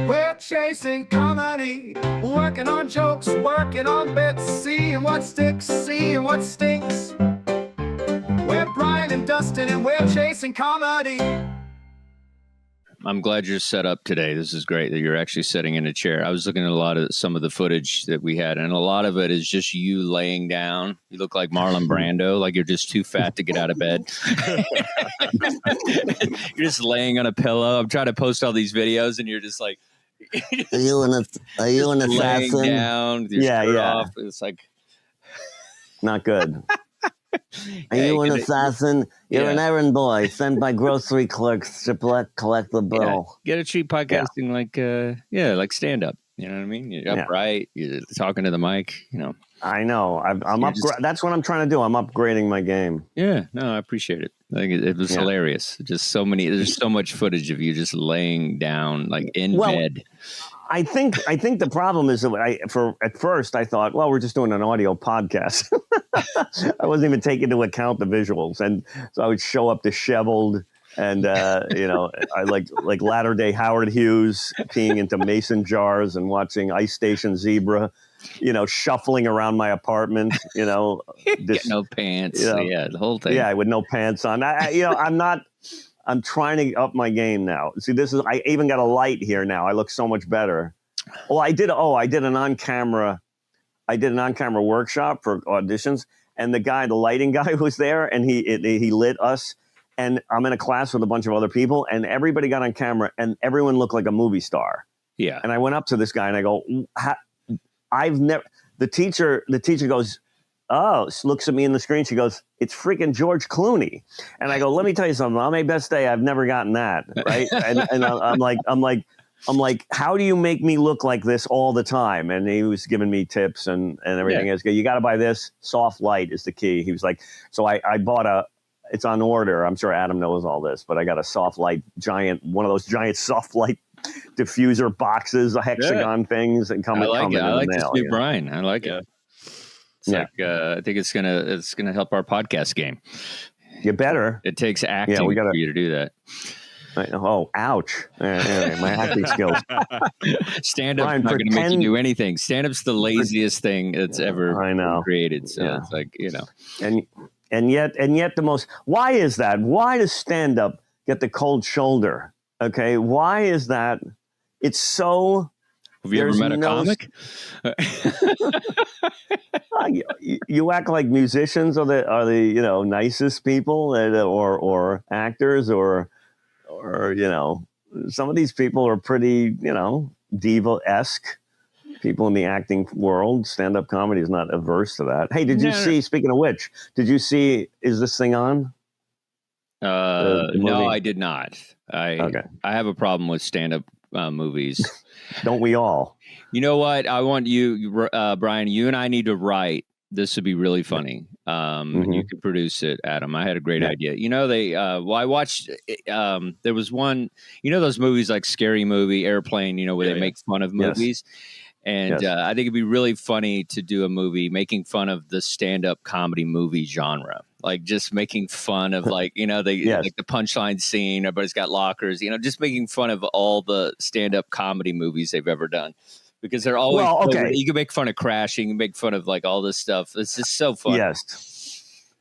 We're chasing comedy, working on jokes, working on bits, seeing what sticks, seeing what stinks. We're Brian and Dustin, and we're chasing comedy. I'm glad you're set up today. This is great that you're actually sitting in a chair. I was looking at some of the footage that we had, and a lot of it is just you laying down. You look like Marlon Brando, like you're just too fat to get out of bed. You're just laying on a pillow. I'm trying to post all these videos, and you're just like, Are you an laying assassin? down, your shirt off. It's like not good. Are you an assassin? You're an errand boy sent by grocery clerks to collect the bill. Get a treat podcasting like stand up. You know what I mean? You're upright. You're talking to the mic. You know. I know. I'm up. That's what I'm trying to do. I'm upgrading my game. Yeah. No, I appreciate it. I think it was hilarious. Just so many. There's so much footage of you just laying down like in bed. I think the problem is that at first I thought, well, we're just doing an audio podcast. I wasn't even taking into account the visuals, and so I would show up disheveled and I like latter day Howard Hughes peeing into mason jars and watching Ice Station Zebra, shuffling around my apartment, no pants, the whole thing, with no pants on. I'm trying to up my game now. See, I even got a light here now. I look so much better. Well, I did an on-camera workshop for auditions, and the lighting guy was there, and he lit us. And I'm in a class with a bunch of other people, and everybody got on camera, and everyone looked like a movie star. Yeah. And I went up to this guy, and I go, I've never. The teacher goes, oh, looks at me in the screen. She goes, it's freaking George Clooney. And I go, let me tell you something. On my best day, I've never gotten that. Right. and I'm like, how do you make me look like this all the time? And he was giving me tips and everything. Yeah. You got to buy this. Soft light is the key. He was like, so I bought it's on order. I'm sure Adam knows all this, but I got a soft light one of those giant soft light diffuser boxes, hexagon things, and I like this new Brian. I like it. I think it's gonna help our podcast game. You better. It takes acting for you to do that. Oh, ouch! Anyway, my acting skills. Stand-up's not going to make you do anything. Stand-up's the laziest thing that's ever created. So it's like and yet the most. Why is that? Why does stand-up get the cold shoulder? Okay, why is that? It's so. Have you ever met a comic? You act like musicians are the nicest people, or actors, or some of these people are pretty diva-esque people in the acting world. Stand-up comedy is not averse to that. Hey, did you see? Speaking of which, did you see? Is this thing on? No, I did not. I have a problem with stand-up movies. Don't we all? You know what? I want you, Brian, you and I need to write. This would be really funny. You could produce it, Adam. I had a great idea. I watched, there was one, those movies like Scary Movie, Airplane, where they make fun of movies. And I think it'd be really funny to do a movie making fun of the stand-up comedy movie genre. Like just making fun of like the punchline scene, everybody's got lockers, just making fun of all the stand-up comedy movies they've ever done. Because they're always you can make fun of Crashing, you can make fun of like all this stuff. It's just so fun. Yes.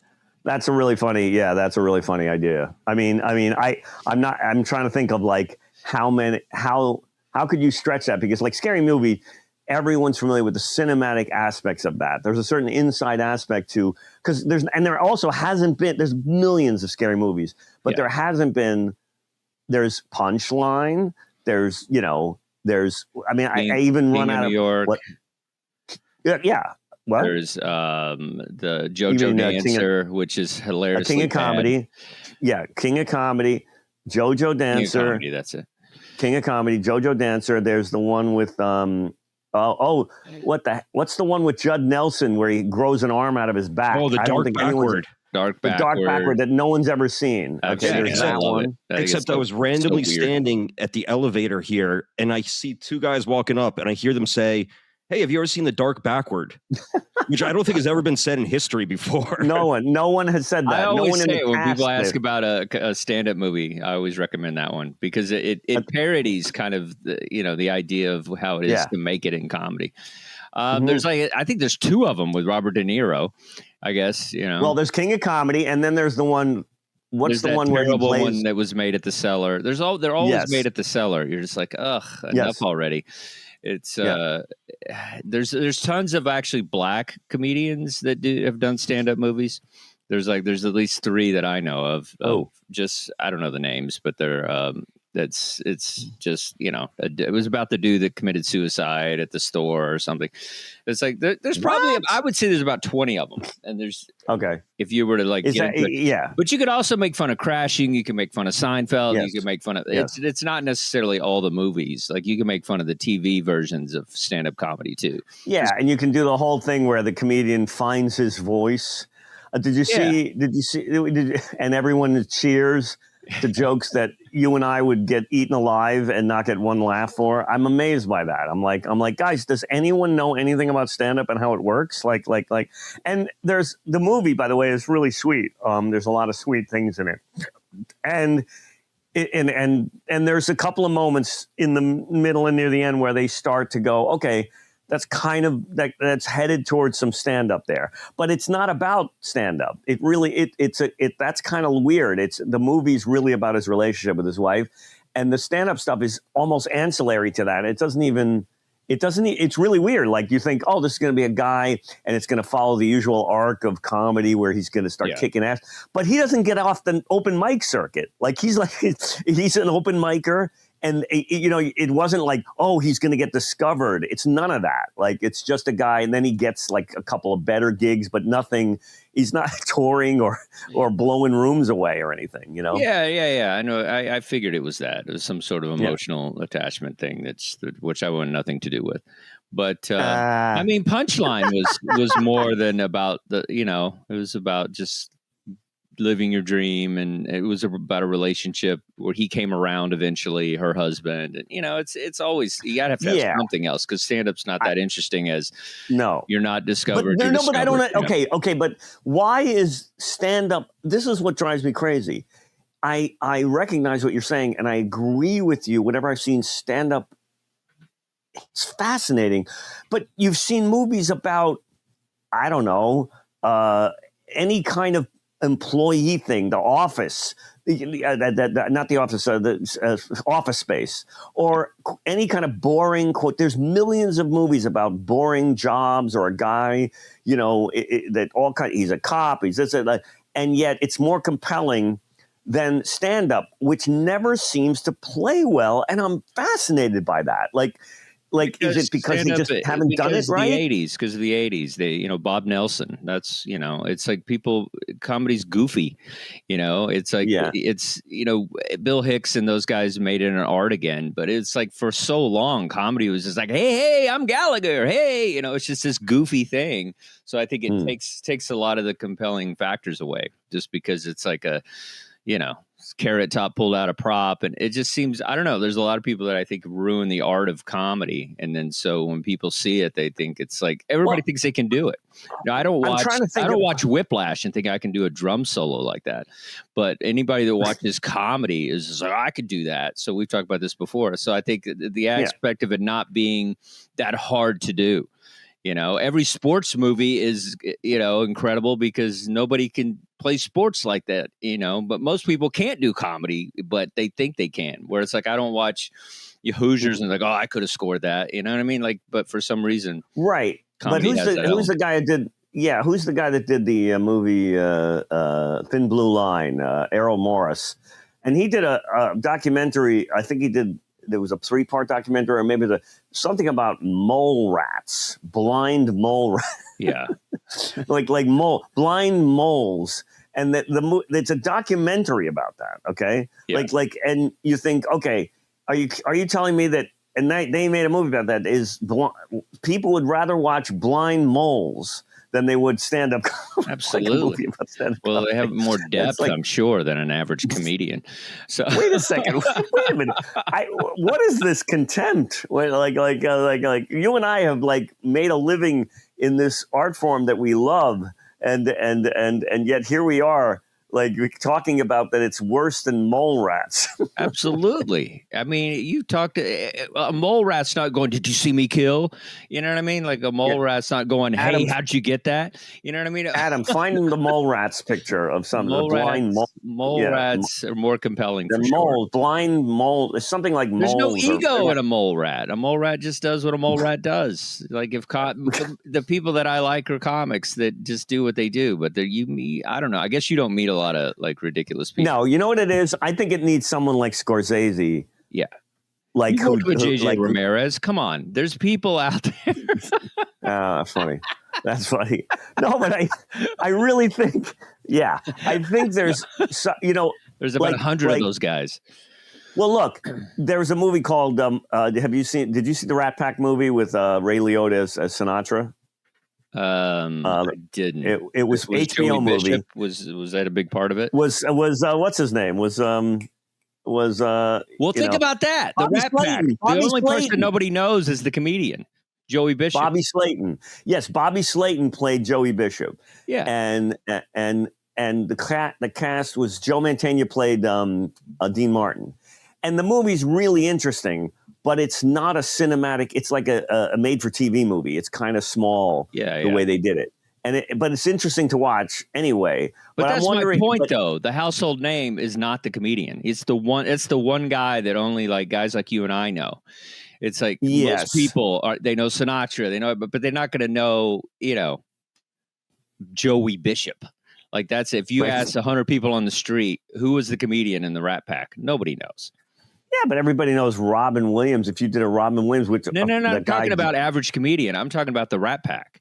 That's a really funny idea. I'm trying to think of like how could you stretch that? Because like Scary Movie, everyone's familiar with the cinematic aspects of that. There's a certain inside aspect to, because there's millions of Scary Movies, but there hasn't been, there's Punchline, there's, I even run out of New York. What? There's the JoJo Dancer, which is hilarious. King of Comedy. Yeah, King of Comedy, JoJo Dancer. King of Comedy, that's it. King of Comedy, JoJo Dancer. There's the one with what's the one with Judd Nelson where he grows an arm out of his back? Oh, the Dark Backward. Dark Backward that no one's ever seen. Okay, there's that one. Except I was randomly standing at the elevator here, and I see two guys walking up, and I hear them say, hey, have you ever seen The Dark Backward? Which I don't think has ever been said in history before. No one has said that. I always no one say in the when people past ask did. about a stand-up movie, I always recommend that one because it parodies kind of the idea of how it is to make it in comedy. There's I think there's 2 of them with Robert De Niro, I guess. Well, there's King of Comedy, and then there's the one. What's the one where he plays? One that was made at the Cellar. They're always made at the Cellar. You're just like, ugh, enough already. It's there's tons of actually black comedians that have done stand-up movies. There's at least 3 that I know of. Just I don't know the names, but they're it's just it was about the dude that committed suicide at the store or something. It's like there's probably I would say there's about 20 of them, and there's if you were to but you could also make fun of Crashing, you can make fun of Seinfeld, you can make fun of it's not necessarily all the movies. Like you can make fun of the TV versions of stand-up comedy too. And you can do the whole thing where the comedian finds his voice. Did you see and everyone cheers to jokes that you and I would get eaten alive and not get one laugh for? I'm amazed by that. I'm like, guys, does anyone know anything about stand-up and how it works? Like, and there's the movie, by the way, is really sweet. There's a lot of sweet things in it. And there's a couple of moments in the middle and near the end where they start to go, okay, that's kind of that's headed towards some stand-up there, but it's not about stand-up. It really that's kind of weird. The movie's really about his relationship with his wife, and the stand-up stuff is almost ancillary to that. It's really weird. Like you think, oh, this is going to be a guy, and it's going to follow the usual arc of comedy where he's going to start kicking ass, but he doesn't get off the open mic circuit. Like he's an open micer. And, it wasn't like, oh, he's going to get discovered. It's none of that. Like, it's just a guy. And then he gets like a couple of better gigs, but nothing. He's not touring or blowing rooms away or anything, Yeah. I know. I figured it was that. It was some sort of emotional attachment thing which I want nothing to do with. But I mean, Punchline was more than about it was about just living your dream, and it was about a relationship where he came around eventually, her husband, and it's always you gotta have to have something else because stand-up's not that interesting as you're not discovered. But I don't. Okay, but why is stand-up? This is what drives me crazy. I recognize what you're saying, and I agree with you. Whenever I've seen stand-up, it's fascinating. But you've seen movies about, I don't know, any kind of employee thing, The Office, not The Office, the Office Space, or any kind of boring quote. There's millions of movies about boring jobs or a guy, that all kind. He's a cop. He's this, and yet it's more compelling than stand-up, which never seems to play well. And I'm fascinated by that. Like, is it because they just haven't done it right? Because of the 80s, they, Bob Nelson, that's, it's like comedy's goofy, it's like, it's, Bill Hicks and those guys made it an art again, but it's like for so long, comedy was just like, hey, I'm Gallagher. Hey, it's just this goofy thing. So I think it takes a lot of the compelling factors away just because it's like a, Carrot Top pulled out a prop, and it just seems, I don't know, there's a lot of people that I think ruin the art of comedy, and then so when people see it, they think it's like everybody thinks they can do it. I don't watch Whiplash and think I can do a drum solo like that, but anybody that watches comedy is just like, I could do that. So we've talked about this before. So I think the aspect of it not being that hard to do. Every sports movie is, incredible because nobody can play sports like that, but most people can't do comedy, but they think they can. Where it's like, I don't watch Hoosiers and like, oh, I could have scored that. You know what I mean? Like, but for some reason. Right. But who's the guy that did, who's the guy that did the movie Thin Blue Line, Errol Morris? And he did a documentary. I think there was a 3-part documentary, or maybe something about mole rats, blind mole rats. Yeah. like blind moles. And it's a documentary about that. Okay. Yeah. And you think, okay, are you telling me that, and they made a movie about that, people would rather watch blind moles than they would stand up. Absolutely. Well, they have more depth, I'm sure, than an average comedian. So wait a second. Wait a minute. What is this contempt? Like you and I have like made a living in this art form that we love, and yet here we are, like talking about that it's worse than mole rats. Absolutely. I mean, you talk to a mole rat's not going, "Did you see me kill?" You know what I mean? Like a mole rat's not going, "Hey, Adam, how'd you get that?" You know what I mean? Adam, find the mole rats picture of some of the blind mole rats are more compelling. The mole, blind mole. It's something like there's moles. No ego in a mole rat. A mole rat just does what a mole rat does. Like if the people that I like are comics that just do what they do, but you meet, I don't know. I guess you don't meet a lot of like ridiculous people. No, you know what it is? I think it needs someone like Scorsese. Yeah. Like who with JJ like Ramirez. Come on. There's people out there. That's funny. That's funny. No, but I really think, I think there's, there's about 100 of those guys. Well, look, there's a movie called, did you see the Rat Pack movie with Ray Liotta as Sinatra? I didn't. It was HBO Joey movie. Bishop? Was that a big part of it? Was what's his name? Well, think about that. The Rat Pack. The only person nobody knows is the comedian, Joey Bishop. Bobby Slayton. Yes, Bobby Slayton played Joey Bishop. Yeah. And the cast was Joe Mantegna played Dean Martin. And the movie's really interesting, but it's not a cinematic. It's like a made-for-TV movie. It's kind of small the way they did it. But it's interesting to watch anyway. But that's my point, though. The household name is not the comedian. It's the one guy that only like guys like you and I know. It's like most people they know Sinatra, they know, but they're not going to know, Joey Bishop. Like that's if you ask 100 people on the street who was the comedian in the Rat Pack, nobody knows. Yeah, but everybody knows Robin Williams. If you did a Robin Williams, which no, I'm talking about average comedian. I'm talking about the Rat Pack.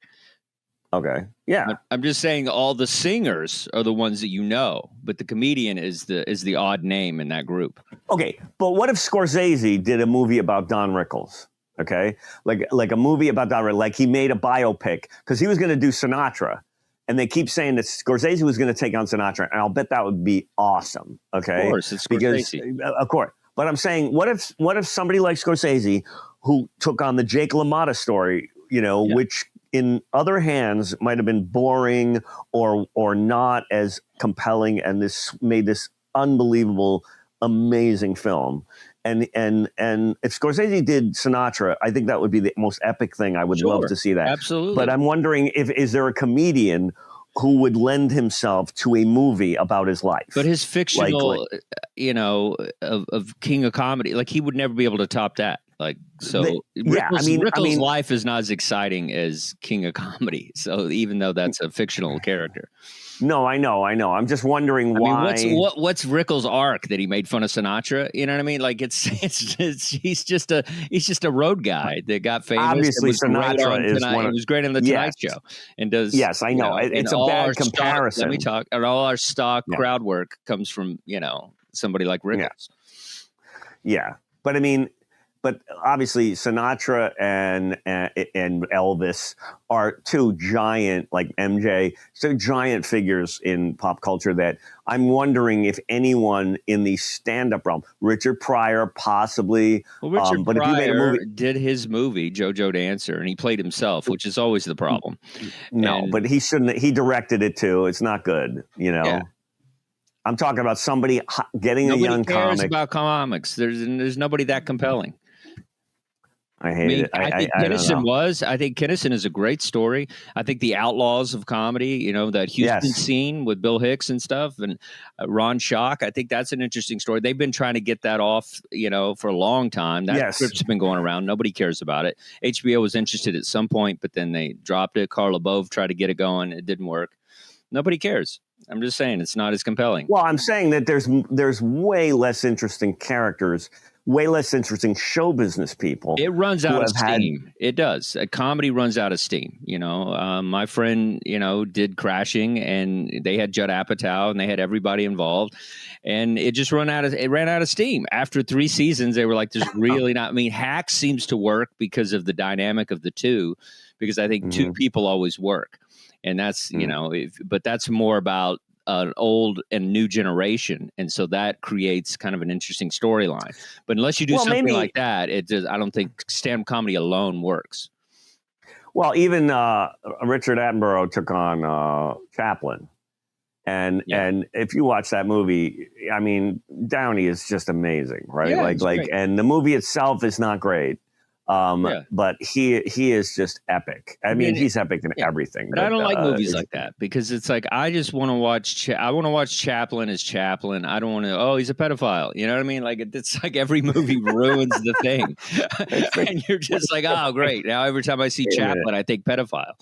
Okay, yeah. I'm just saying all the singers are the ones that you know, but the comedian is the odd name in that group. Okay, but what if Scorsese did a movie about Don Rickles? Okay, like a movie about Don Rickles, like he made a biopic because he was going to do Sinatra. And they keep saying that Scorsese was going to take on Sinatra, and I'll bet that would be awesome. Okay, of course, it's Scorsese. Of course. But I'm saying, what if somebody like Scorsese, who took on the Jake LaMotta story, which in other hands might have been boring or not as compelling, and this made this unbelievable, amazing film. And if Scorsese did Sinatra, I think that would be the most epic thing. I would love to see that. Absolutely. But I'm wondering is there a comedian who would lend himself to a movie about his life? But his fictional, of King of Comedy, like he would never be able to top that. Like Rickles' life is not as exciting as King of Comedy. So even though that's a fictional character. No, I know. I'm just wondering why. I mean, what's Rickles' arc that he made fun of Sinatra? You know what I mean? Like he's just a road guy that got famous. Obviously, Sinatra is one. He was great on the Tonight Show, and does. Yes, I know. It's a bad comparison. Let me talk. And all our stock crowd work comes from somebody like Rickles. Yeah, but I mean. But obviously, Sinatra and Elvis are two giant, like MJ, so giant figures in pop culture that I'm wondering if anyone in the stand-up realm, Richard Pryor possibly. Well, Richard Pryor if you made a movie, did his movie JoJo Dancer, and he played himself, which is always the problem. No, but he shouldn't. He directed it too. It's not good, Yeah. I'm talking about somebody getting a young comic. Nobody cares about comics. There's nobody that compelling. I hate it. I think Kinnison I think Kinnison is a great story. I think the Outlaws of Comedy, that Houston scene with Bill Hicks and stuff, and Ron Schock. I think that's an interesting story. They've been trying to get that off, for a long time. That script's been going around. Nobody cares about it. HBO was interested at some point, but then they dropped it. Carla Bove tried to get it going. It didn't work. Nobody cares. I'm just saying it's not as compelling. Well, I'm saying that there's way less interesting characters, way less interesting show business people. It runs out of steam. It does. A comedy runs out of steam. My friend, did Crashing, and they had Judd Apatow, and they had everybody involved, and it just ran out of steam. After 3 seasons, they were like, "There's really not." I mean, Hacks seems to work because of the dynamic of the two, because I think two people always work. and that's but that's more about an old and new generation, and so that creates kind of an interesting storyline. But unless you do something like that, I don't think stand-up comedy alone works. Well, even Richard Attenborough took on Chaplin. And if you watch that movie, I mean, Downey is just amazing, right? Yeah, and the movie itself is not great. But he is just epic. I mean, he's epic in everything. But I don't like movies like that because it's like I just want to watch. I want to watch Chaplin as Chaplin. I don't want to. Oh, he's a pedophile. You know what I mean? Like it's like every movie ruins the thing, and you're just like, oh, great. Now every time I see Chaplin, I think pedophile.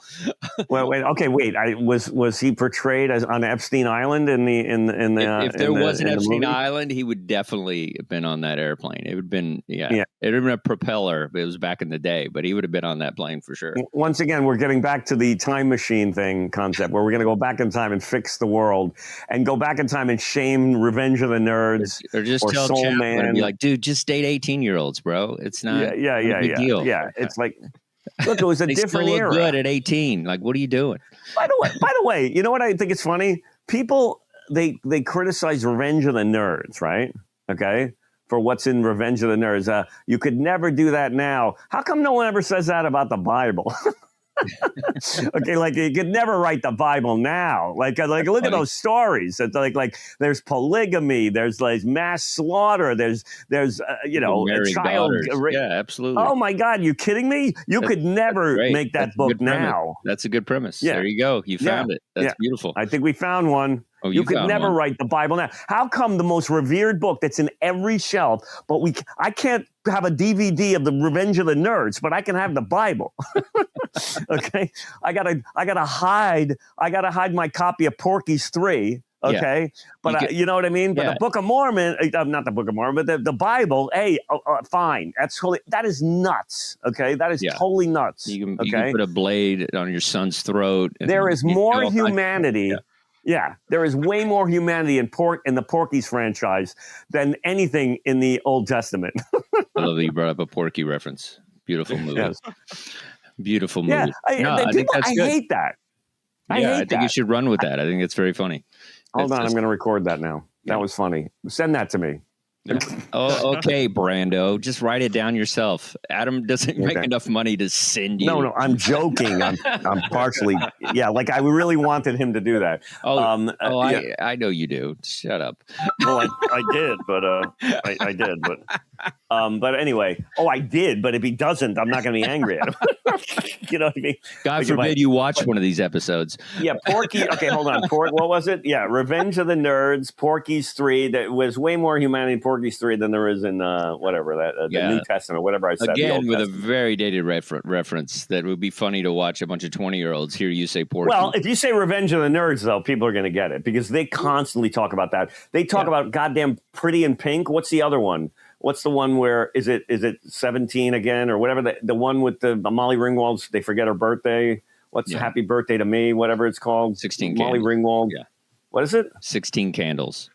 Was he portrayed as on Epstein Island in the? If there was an Epstein Island, he would definitely have been on that airplane. It would have been it would have been a propeller, but it was back in the day, but he would have been on that plane for sure. Once again, we're getting back to the time machine thing concept where we're going to go back in time and fix the world and go back in time and shame Revenge of the Nerds or just tell Soul Man and be like, dude, just date 18-year-olds, bro. It's not a big deal. Yeah. It's like, look, it was a different era. Good at 18. Like, what are you doing? By the way, you know what I think is funny? People, they criticize Revenge of the Nerds, right? Okay. For what's in Revenge of the Nerds. You could never do that now. How come no one ever says that about the Bible? Okay, like you could never write the Bible now. Like look at those stories. It's like there's polygamy, there's like mass slaughter, there's a child. Yeah, absolutely. Oh my God, you kidding me? You could never make that book now. That's a good premise. Yeah. There you go. You found it. That's beautiful. I think we found one. Oh, you could never write the Bible now. How come the most revered book that's in every shelf, but I can't have a DVD of the Revenge of the Nerds, but I can have the Bible. Okay, I gotta hide my copy of Porky's 3. Okay, but you know what I mean. But the Book of Mormon, not the Book of Mormon, but the Bible. Hey, fine. That is nuts. Okay, that is totally nuts. You can put a blade on your son's throat. There is more humanity. Yeah, there is way more humanity in the Porky's franchise than anything in the Old Testament. I love that you brought up a Porky reference. Beautiful movie. Yes. Beautiful movie. Yeah, I hate that. I think you should run with that. I think it's very funny. Hold on, I'm going to record that now. That was funny. Send that to me. Oh, okay, Brando. Just write it down yourself. Adam doesn't make enough money to send you. No, I'm joking. I'm partially, like I really wanted him to do that. I know you do. Shut up. Well, I did, but I did, but anyway. Oh, I did, but if he doesn't, I'm not going to be angry at him. You know what I mean? God forbid you watch one of these episodes. Yeah, Porky. Okay, hold on. What was it? Yeah, Revenge of the Nerds, Porky's 3. That was way more humanity in Porky's 3 than there is in the New Testament, whatever I said. Again, with a very dated reference that would be funny to watch a bunch of 20-year-olds hear you say Porky. Well, if you say Revenge of the Nerds, though, people are going to get it because they constantly talk about that. They talk about goddamn Pretty in Pink. What's the other one? What's the one where is it 17 again or whatever the one with the Molly Ringwald's they forget her birthday? What's Happy Birthday to Me? Whatever it's called. 16 Molly Candles. Ringwald. Yeah. What is it? 16 Candles.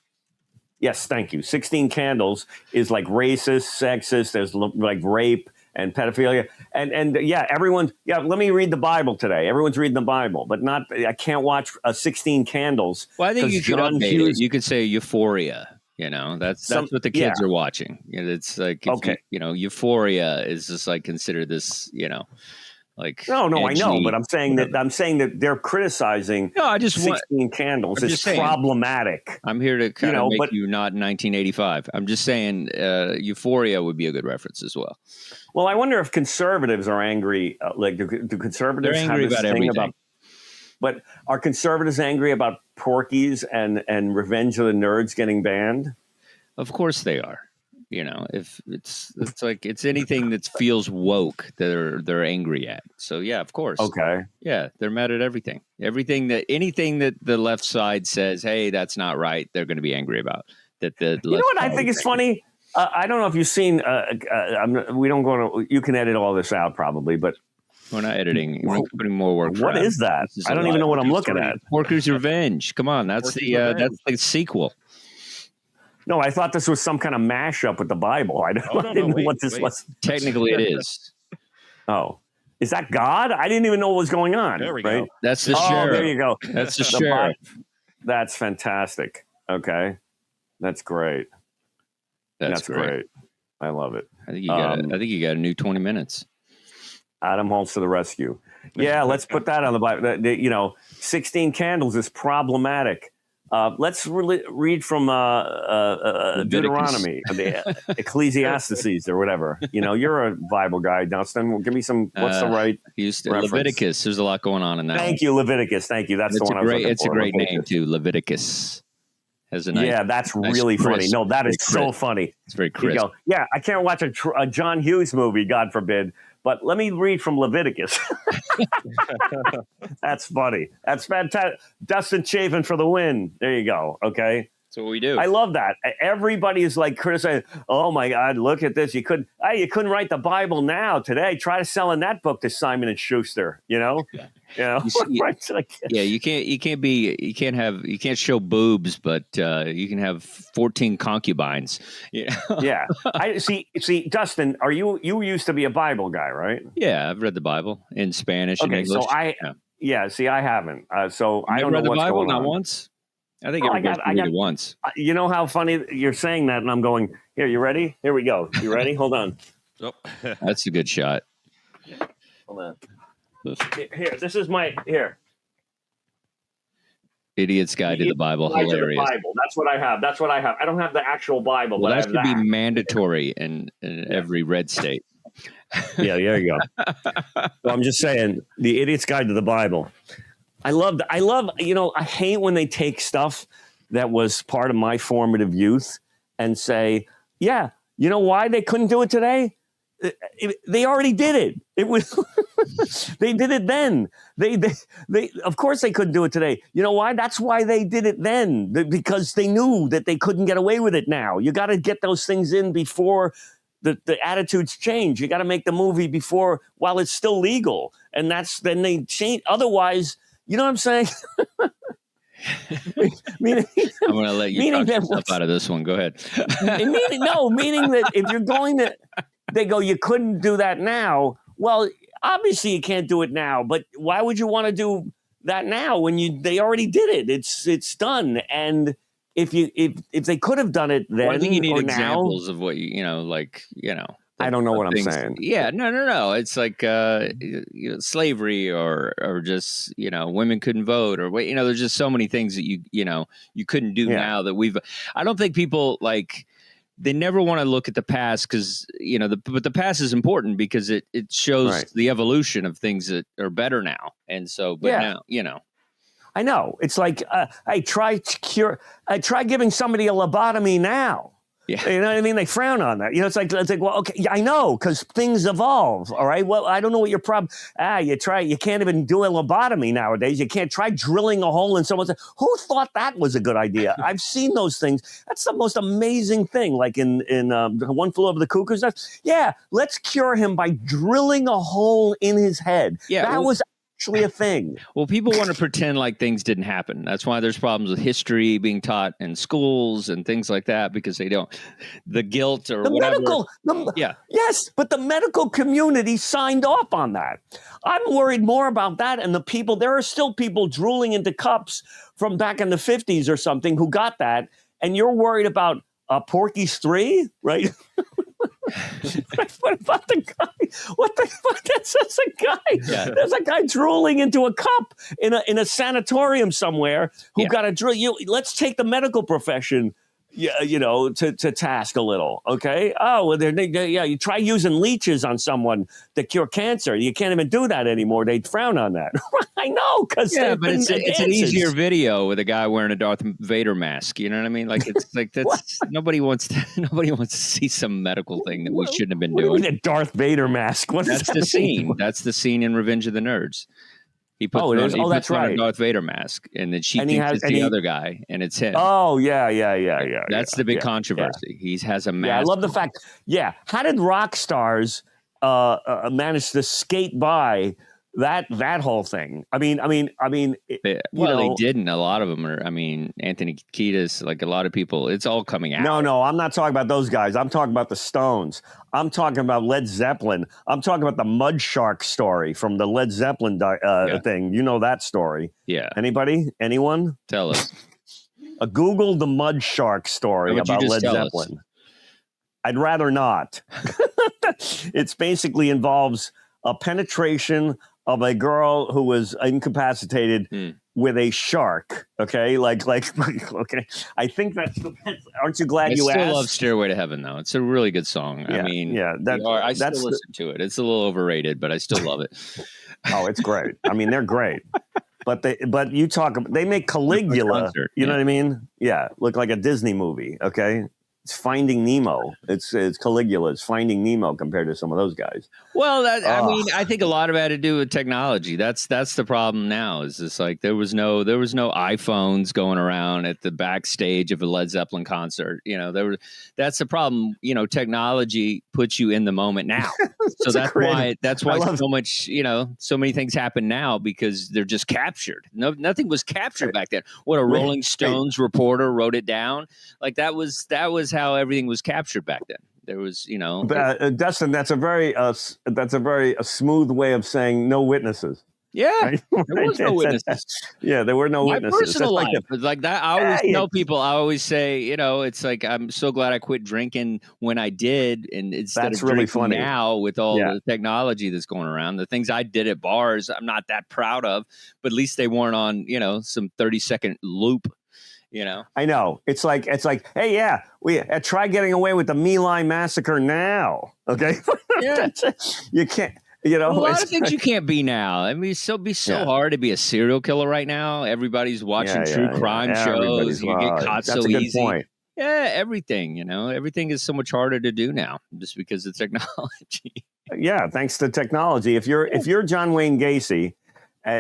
Yes, thank you. 16 Candles is like racist, sexist. There's like rape and pedophilia, and everyone. Yeah, let me read the Bible today. Everyone's reading the Bible, but not. I can't watch 16 Candles. Well, I think you could update it. You could say Euphoria. You know, that's what the kids are watching. It's like, Euphoria is just like considered this, like no, I know, but I'm saying that they're criticizing. No, I just 16 Candles is problematic. I'm here to kind of make you not 1985. I'm just saying Euphoria would be a good reference as well. Well, I wonder if conservatives are angry. Do conservatives They're angry have this about thing everything. But are conservatives angry about Porky's and Revenge of the Nerds getting banned? Of course they are. If it's like it's anything that feels woke that they're angry at. So yeah, of course. Okay. Yeah, they're mad at everything. Anything that the left side says, hey, that's not right, they're going to be angry about. You know what I think is funny? I don't know if you've seen. We don't go to. You can edit all this out probably, but. We're not editing. We're putting more work. What is that? I don't even know what I'm looking at. Porky's Revenge. Come on, that's the sequel. No, I thought this was some kind of mashup with the Bible. I didn't know what this was. Technically, it is. Oh, Is that God? I didn't even know what was going on. There we right? go. That's the Oh, sheriff. there you go. That's the sheriff. That's fantastic. Okay. That's great. That's great. I love it. I think you got a new 20 minutes. Adam Holmes to the rescue. Yeah, let's put that on the Bible. 16 candles is problematic. Let's read from Deuteronomy, the Ecclesiastes or whatever. You're a Bible guy, Dustin. Give me some. What's the right reference? Leviticus. There's a lot going on in that. Thank you, Leviticus. Thank you. That's the one I was looking for. It's a great name too, Leviticus. Has a nice, that's nice really crisp, funny. No, that is so funny. It's very crisp. Yeah, I can't watch a John Hughes movie, God forbid. But let me read from Leviticus. That's funny. That's fantastic. Dustin Chafin for the win. There you go. Okay. That's what we do. I love that. Everybody is like criticizing, oh my God, look at this. You couldn't write the Bible now today. Try to selling that book to Simon and Schuster, Yeah. You can't show boobs, but you can have 14 concubines. Yeah. Yeah. I see, Dustin, you used to be a Bible guy, right? Yeah, I've read the Bible in Spanish and English. So I haven't. So I don't know read the what's Bible going not on. Once. I think I got it once. You know how funny you're saying that, and I'm going, here, you ready? Here we go. You ready? Hold on. That's a good shot. Hold on. Here, this is here. Idiot's Guide to the Bible. Hilarious. Bible. That's what I have. I don't have the actual Bible. Well, but that should be mandatory in every red state. Yeah, there you go. Well, I'm just saying, the Idiot's Guide to the Bible. I hate when they take stuff that was part of my formative youth and say, yeah, you know why they couldn't do it today? They already did it. It was they did it then. They of course they couldn't do it today. You know why? That's why they did it then, because they knew that they couldn't get away with it now. You got to get those things in before the attitudes change. You got to make the movie while it's still legal, and then they change. Otherwise, you know what I'm saying? I'm going to let you talk yourself out of this one. Go ahead. meaning that if you're going to, they go, you couldn't do that now. Well, obviously you can't do it now, but why would you want to do that now when they already did it? It's done. And if they could have done it then, I think you need examples of what I don't know what I'm saying. Yeah, no. It's like slavery or just women couldn't vote or there's just so many things that you couldn't do now that I don't think people they never want to look at the past because but the past is important because it shows the evolution of things that are better now. And so now I know. It's like I try giving somebody a lobotomy now. Yeah. You know what I mean? They frown on that. It's like, well, okay, yeah, I know, because things evolve. All right. Well, I don't know what your problem. You can't even do a lobotomy nowadays. You can't try drilling a hole in someone's. Who thought that was a good idea? I've seen those things. That's the most amazing thing. Like in One Flew Over the Cuckoo's Nest. Yeah. Let's cure him by drilling a hole in his head. Yeah. That was actually a thing. Well, people want to pretend like things didn't happen. That's why there's problems with history being taught in schools and things like that, because they don't. The guilt or whatever. Yes, but the medical community signed off on that. I'm worried more about that and the people. There are still people drooling into cups from back in the 50s or something who got that, and you're worried about Porky's 3, right? What about the guy? What the fuck? That's a guy. Yeah. There's a guy drooling into a cup in a sanatorium somewhere who got a drill. Let's take the medical profession, to task a little. Okay. Oh, well, you try using leeches on someone to cure cancer. You can't even do that anymore. They frown on that. I know, because but it's an easier video with a guy wearing a Darth Vader mask. You know what I mean? Like it's like that's nobody wants to see some medical thing that we shouldn't have been doing. What do you mean a Darth Vader mask? That's the scene. That's the scene in Revenge of the Nerds. He puts on a Darth Vader mask, and then she thinks it's the other guy, and it's him. Oh, yeah. That's the big controversy. Yeah. He has a mask. Yeah, I love the fact. Yeah, how did rock stars manage to skate by that whole thing. I mean, They didn't. A lot of them are. I mean, Anthony Kiedis, like a lot of people, it's all coming out. No, I'm not talking about those guys. I'm talking about the Stones. I'm talking about Led Zeppelin. I'm talking about the Mud Shark story from the Led Zeppelin thing. You know that story? Yeah. Anybody? Anyone? Tell us. Google the Mud Shark story about Led Zeppelin. I'd rather not. It's basically involves a penetration of a girl who was incapacitated with a shark. Okay, like okay. I think that's the best. Aren't you glad you asked? I still love "Stairway to Heaven" though. It's a really good song. Yeah, I mean, I still listen to it. It's a little overrated, but I still love it. Oh, it's great. I mean, they're great. But they make Caligula. You know what I mean? Yeah, look like a Disney movie. Okay. It's Finding Nemo. It's Caligula. It's Finding Nemo compared to some of those guys. Well, I mean, I think a lot of it had to do with technology. That's the problem now. Is just like there was no iPhones going around at the backstage of a Led Zeppelin concert. You know, that's the problem. You know, technology puts you in the moment now. So that's why so much. You know, so many things happen now because they're just captured. Nothing was captured back then. What a Rolling Stones reporter wrote it down. Like that was how everything was captured back then. There was, you know, Dustin. That's a very smooth way of saying no witnesses. Yeah, right? There was no witnesses. Yeah, there were no witnesses. My personal life, like that. I always tell people. I always say, you know, it's like I'm so glad I quit drinking when I did, and instead of drinking funny. Now with all the technology that's going around, the things I did at bars, I'm not that proud of. But at least they weren't on, you know, some 30-second loop. You know, I know it's like, hey, we try getting away with the My Lai massacre now. Okay, yeah, you can't. You know, a lot of things you can't be now. I mean, it'd be so hard to be a serial killer right now. Everybody's watching true crime shows. You get caught so easy. Point. Yeah, everything. You know, everything is so much harder to do now just because of technology. Yeah, thanks to technology. If you're John Wayne Gacy.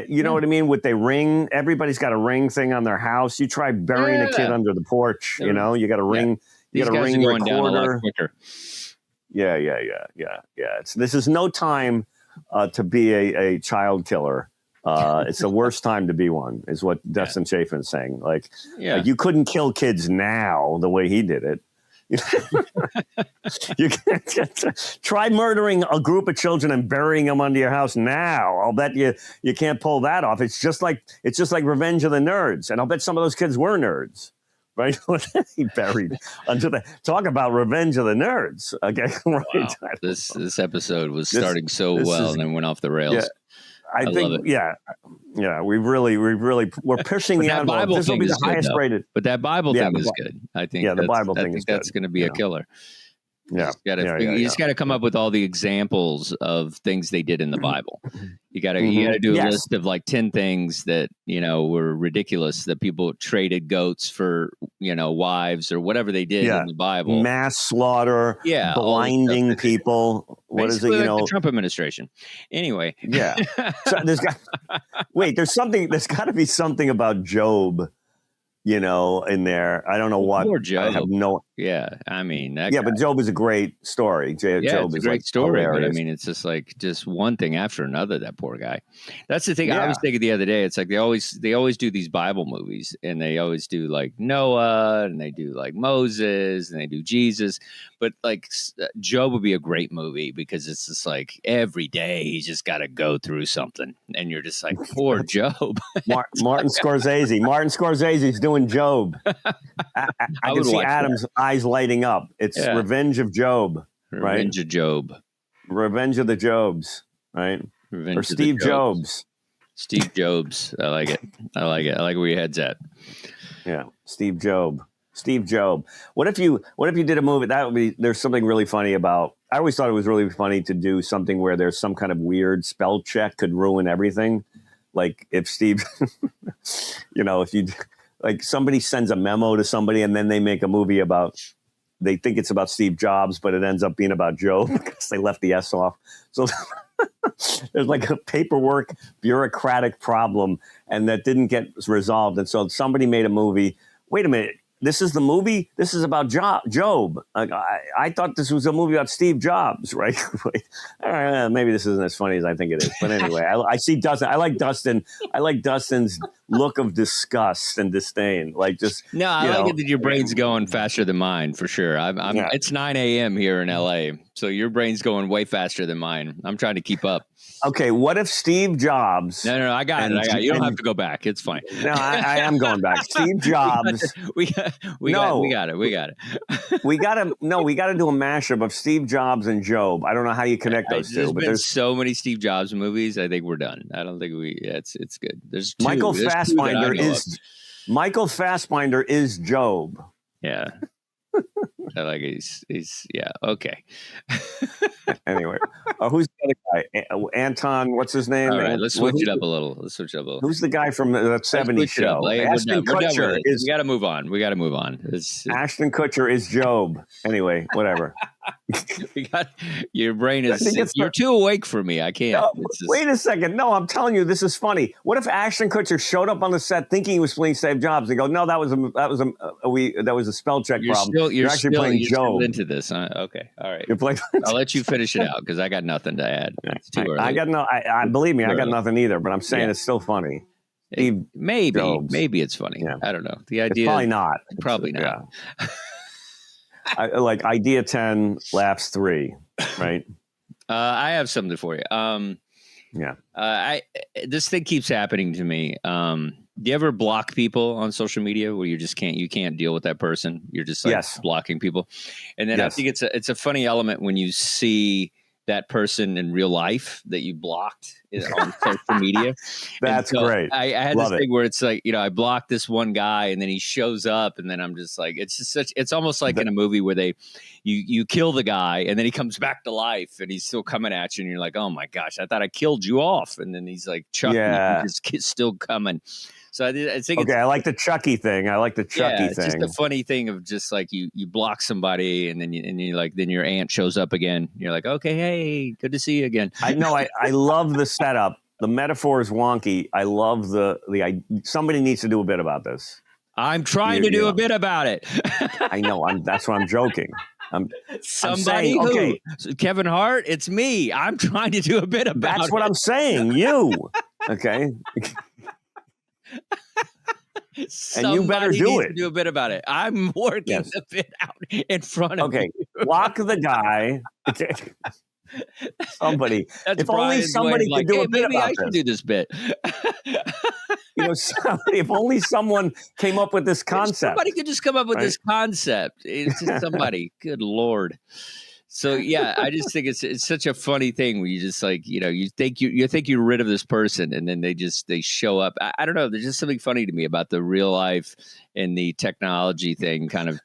You know what I mean? With the ring, everybody's got a ring thing on their house. You try burying a kid under the porch. You know, you got a ring. You got a ring recorder. Down a lot quicker. Yeah. This is no time to be a child killer. It's the worst time to be one, is what Dustin Chafin is saying. Like you couldn't kill kids now the way he did it. You can't try murdering a group of children and burying them under your house now. I'll bet you can't pull that off. It's just like Revenge of the Nerds, and I'll bet some of those kids were nerds, right? He buried under the talk about Revenge of the Nerds. Okay, right. Wow. This episode was starting so well and then went off the rails. Yeah. I think, we're pushing the envelope. Bible this will be the highest rated. But that Bible thing is good. I think. Yeah, the Bible thing is good. That's going to be a killer. Yeah, you just got to come up with all the examples of things they did in the Bible. You got to do a list of like 10 things that, you know, were ridiculous, that people traded goats for, you know, wives or whatever they did in the Bible. Mass slaughter, blinding people. What is it? You know, the Trump administration. Anyway, So there's got to be something about Job. You know, in there, I don't know what. Poor Job. I have no. Yeah, I mean, but Job is a great story. Job it's a is great story. hilarious. But I mean, it's just one thing after another. That poor guy. That's the thing I was thinking the other day. It's like they always do these Bible movies, and they always do like Noah, and they do like Moses, and they do Jesus. But like Job would be a great movie because it's just like every day he's just got to go through something, and you're just like, poor Job. Martin Scorsese. Martin Scorsese's doing Job. I can see Adam's eyes lighting up. It's Revenge of Job, right? Revenge of Job. Revenge of the Jobs, right? Revenge or Steve Jobs. Steve Jobs. I like it. I like where your head's at. Yeah, Steve Job. What if you did a movie that would be? There's something really funny about. I always thought it was really funny to do something where there's some kind of weird spell check could ruin everything. Like if Steve, you know, if you. Like somebody sends a memo to somebody and then they make a movie they think it's about Steve Jobs, but it ends up being about Joe because they left the S off. So there's like a paperwork bureaucratic problem and that didn't get resolved. And so somebody made a movie. Wait a minute. this is the movie. This is about Job. I thought this was a movie about Steve Jobs, right? Maybe this isn't as funny as I think it is. But anyway, I see Dustin. I like Dustin. I like Dustin's look of disgust and disdain. Like just no, I like it that your brain's going faster than mine for sure. It's 9 a.m. here in LA, so your brain's going way faster than mine. I'm trying to keep up. Okay, what if Steve Jobs? No, I got it. You don't have to go back. It's fine. No, I am going back. Steve Jobs. We got it. We got it. we got to do a mashup of Steve Jobs and Job. I don't know how you connect those two, but there's so many Steve Jobs movies. I think we're done. I don't think it's good. There's two. Michael Fassbinder is Job. Yeah. I like he's yeah, okay. Anyway, who's the other guy? Anton, what's his name? All right, let's switch it up a little. Who's the guy from the 70s show? Ashton Kutcher is. We got to move on. Ashton Kutcher is Job. Anyway, whatever. Your brain is. You're too awake for me. I can't. No, wait a second. No, I'm telling you, this is funny. What if Ashton Kutcher showed up on the set thinking he was playing Steve Jobs and go, no, that was a spell check problem. You're actually playing Job. Into this. Okay. All right. You're playing. I'll let you finish it out because I got nothing to add. It's too early. I got no. Believe me, I got nothing either. But I'm saying it's still funny. Maybe it's funny. Yeah. I don't know. The idea. It's probably not. Yeah. Like idea 10, laughs 3, right? I have something for you. This thing keeps happening to me. Do you ever block people on social media where you can't deal with that person? You're just like blocking people. And then I think it's a funny element when you see that person in real life that you blocked on social media. That's great. I had this thing where it's like, I blocked this one guy and then he shows up and then I'm just like, it's almost like in a movie where you kill the guy and then he comes back to life and he's still coming at you and you're like, oh my gosh, I thought I killed you off. And then he's like, Chuck, he's still coming. So I think I like the Chucky thing. It's just a funny thing of just like you block somebody and then then your aunt shows up again. You're like, okay, hey, good to see you again. I know. I love the setup. The metaphor is wonky. I love somebody needs to do a bit about this. I'm trying to do a bit about it. I know. That's why I'm joking. Somebody Kevin Hart, it's me. I'm trying to do a bit about it. That's what I'm saying. You. Okay. And you better do it. Do a bit about it. I'm working the bit out in front of you. Block the guy. Somebody. That's if only somebody could do a bit about this. I should do this bit. If only someone came up with this concept. Somebody could just come up with this concept. It's just somebody. Good Lord. So yeah, I just think it's such a funny thing when you just like, you think you're rid of this person and then they show up. I don't know. There's just something funny to me about the real life and the technology thing kind of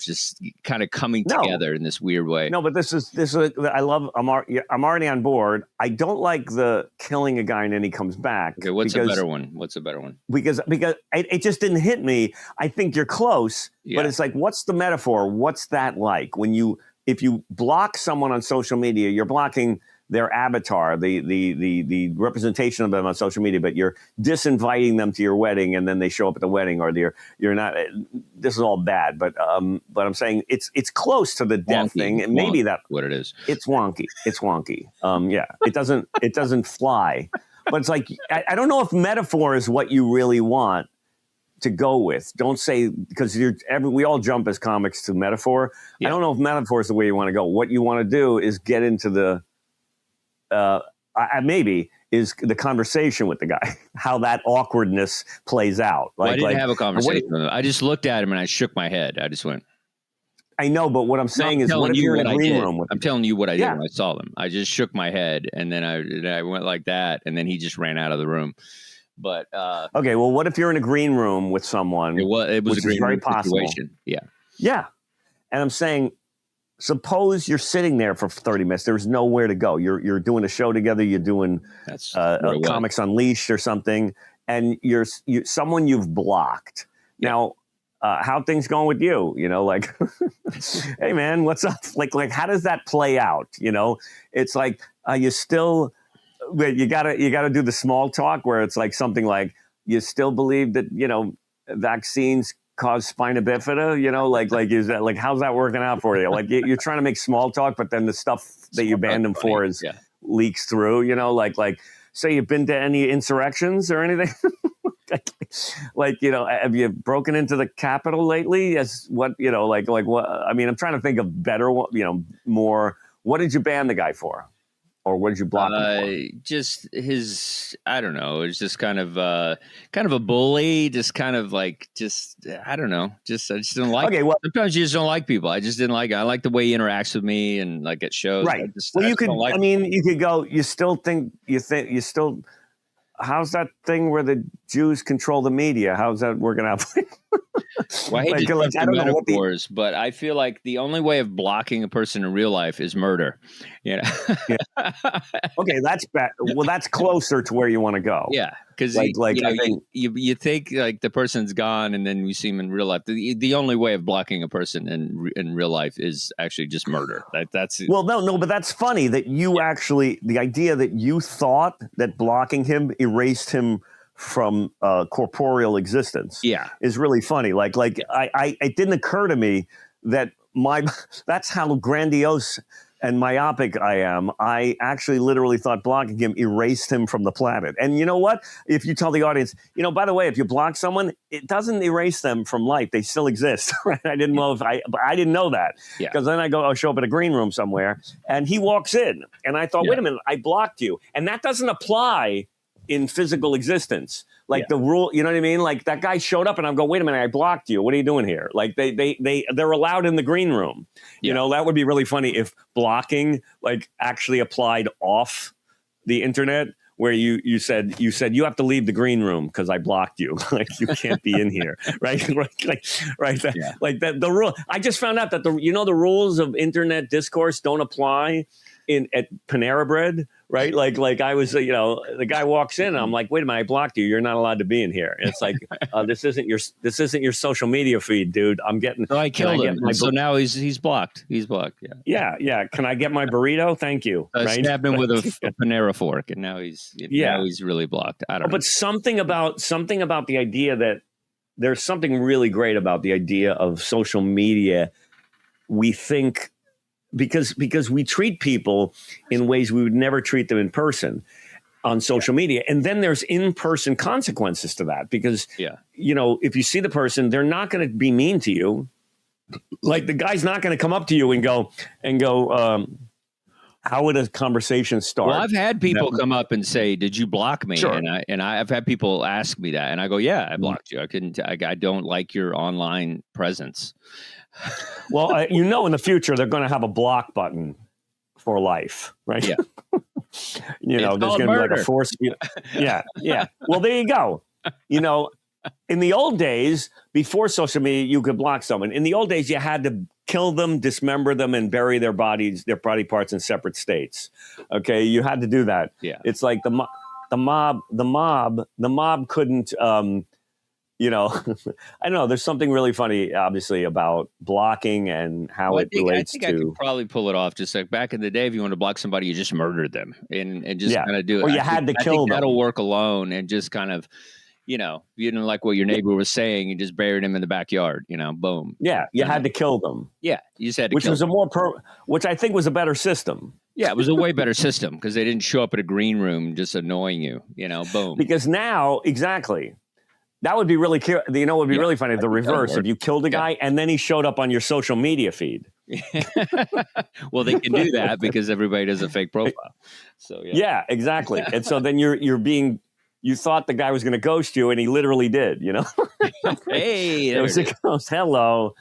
coming together in this weird way. No, but this is I love. I'm already on board. I don't like the killing a guy and then he comes back. Okay, what's a better one? Because it just didn't hit me. I think you're close, but it's like, what's the metaphor? What's that like when if you block someone on social media, you're blocking their avatar, the representation of them on social media, but you're disinviting them to your wedding, and then they show up at the wedding, or you're not. This is all bad, but I'm saying it's close to the death thing, and maybe that's what it is. It's wonky. It doesn't fly, but it's like I don't know if metaphor is what you really want to go with. Don't say, because we all jump as comics to metaphor. I don't know if metaphor is the way you want to go. What you want to do is get into the maybe is the conversation with the guy, how that awkwardness plays out. I didn't have a conversation with him. I just looked at him and I shook my head. I just went. I know, but what I'm saying is, what if you're in a green room with him? I'm telling you what I did when I saw them. I just shook my head and then I went like that, and then he just ran out of the room. But okay, well, what if you're in a green room with someone? It was a green room situation. Yeah. And I'm saying, suppose you're sitting there for 30 minutes. There's nowhere to go. You're doing a show together. You're doing Comics Unleashed or something, and you're someone you've blocked. Now, how things going with you? Like, hey man, what's up? Like, how does that play out? It's like, you still. You gotta do the small talk where it's like something like, you still believe that vaccines cause spina bifida? You know, like is that like how's that working out for you? Like you're trying to make small talk, but then the stuff that you banned him for is leaks through. You know, like say you've been to any insurrections or anything. Like, you know, have you broken into the Capitol lately? As what, you know, like what? I mean, I'm trying to think of better, you know, more. What did you ban the guy for? Or what did you block him for? Just his, I don't know. It's just kind of a bully. Just kind of like, I don't know. I just didn't like. Okay, well, sometimes you just don't like people. I just didn't like it. I like the way he interacts with me and like at shows. Right. You could. I mean, you could go. You still. How's that thing where the Jews control the media? How's that working out? Well, I hate to use metaphors, but I feel like the only way of blocking a person in real life is murder. You know? Yeah. Okay, that's bad. Well, that's closer to where you want to go. Yeah, because you think like the person's gone, and then you see him in real life. The only way of blocking a person in real life is actually just murder. That's well, no, but that's funny that you actually the idea that you thought that blocking him erased him from corporeal existence. Yeah, is really funny. Like it didn't occur to me that that's how grandiose and myopic I am. I actually literally thought blocking him erased him from the planet. And you know what? If you tell the audience, you know, by the way, if you block someone, it doesn't erase them from life. They still exist. Right? I didn't know I didn't know that. Because then I'll show up at a green room somewhere and he walks in and I thought, wait a minute, I blocked you. And that doesn't apply in physical existence. Like the rule, you know what I mean? Like that guy showed up and I'm going, wait a minute, I blocked you. What are you doing here? Like they're allowed in the green room. You know, that would be really funny if blocking like actually applied off the internet where you said you have to leave the green room because I blocked you. Like you can't be in here. Right. Like that the rule. I just found out that the rules of internet discourse don't apply at Panera Bread. Right. Like I was, you know, the guy walks in and I'm like, wait a minute, I blocked you. You're not allowed to be in here. And it's like, this isn't your social media feed, dude. I'm getting. So I killed him. So now he's blocked. He's blocked. Yeah. Yeah. Can I get my burrito? Thank you. I stabbed him with a Panera fork and now he's really blocked. I don't know. But something about the idea that there's something really great about the idea of social media. We think, because we treat people in ways we would never treat them in person on social media. And then there's in-person consequences to that because, you know, if you see the person, they're not going to be mean to you. Like the guy's not going to come up to you and go, how would a conversation start? Well, I've had people come up and say, did you block me? Sure. And I've had people ask me that and I go, yeah, I blocked you. I don't like your online presence. Well, you know, in the future, they're going to have a block button for life, right? Yeah. You know, there's going to be like a force. Yeah. Well, there you go. You know, in the old days, before social media, you could block someone. In the old days, you had to kill them, dismember them, and bury their body parts in separate states. Okay, you had to do that. Yeah. It's like the mob couldn't. You know, I don't know. There's something really funny, obviously, about blocking and how it relates to. I could probably pull it off. Just like back in the day, if you want to block somebody, you just murdered them and just kind of do it. Or you had to kill them. That'll work alone and just kind of, you know, you didn't like what your neighbor was saying, you just buried him in the backyard. You know, boom. Yeah, you had to kill them. Yeah, you just had to. Which I think was a better system. Yeah, it was a way better system because they didn't show up at a green room just annoying you. You know, boom. Because now, exactly. That would be really cute. You know, it would be really funny. The reverse, if you killed a guy and then he showed up on your social media feed. Well, they can do that because everybody does a fake profile. So yeah, exactly. And so then you thought the guy was going to ghost you, and he literally did. You know, hey, it was a ghost. Hello.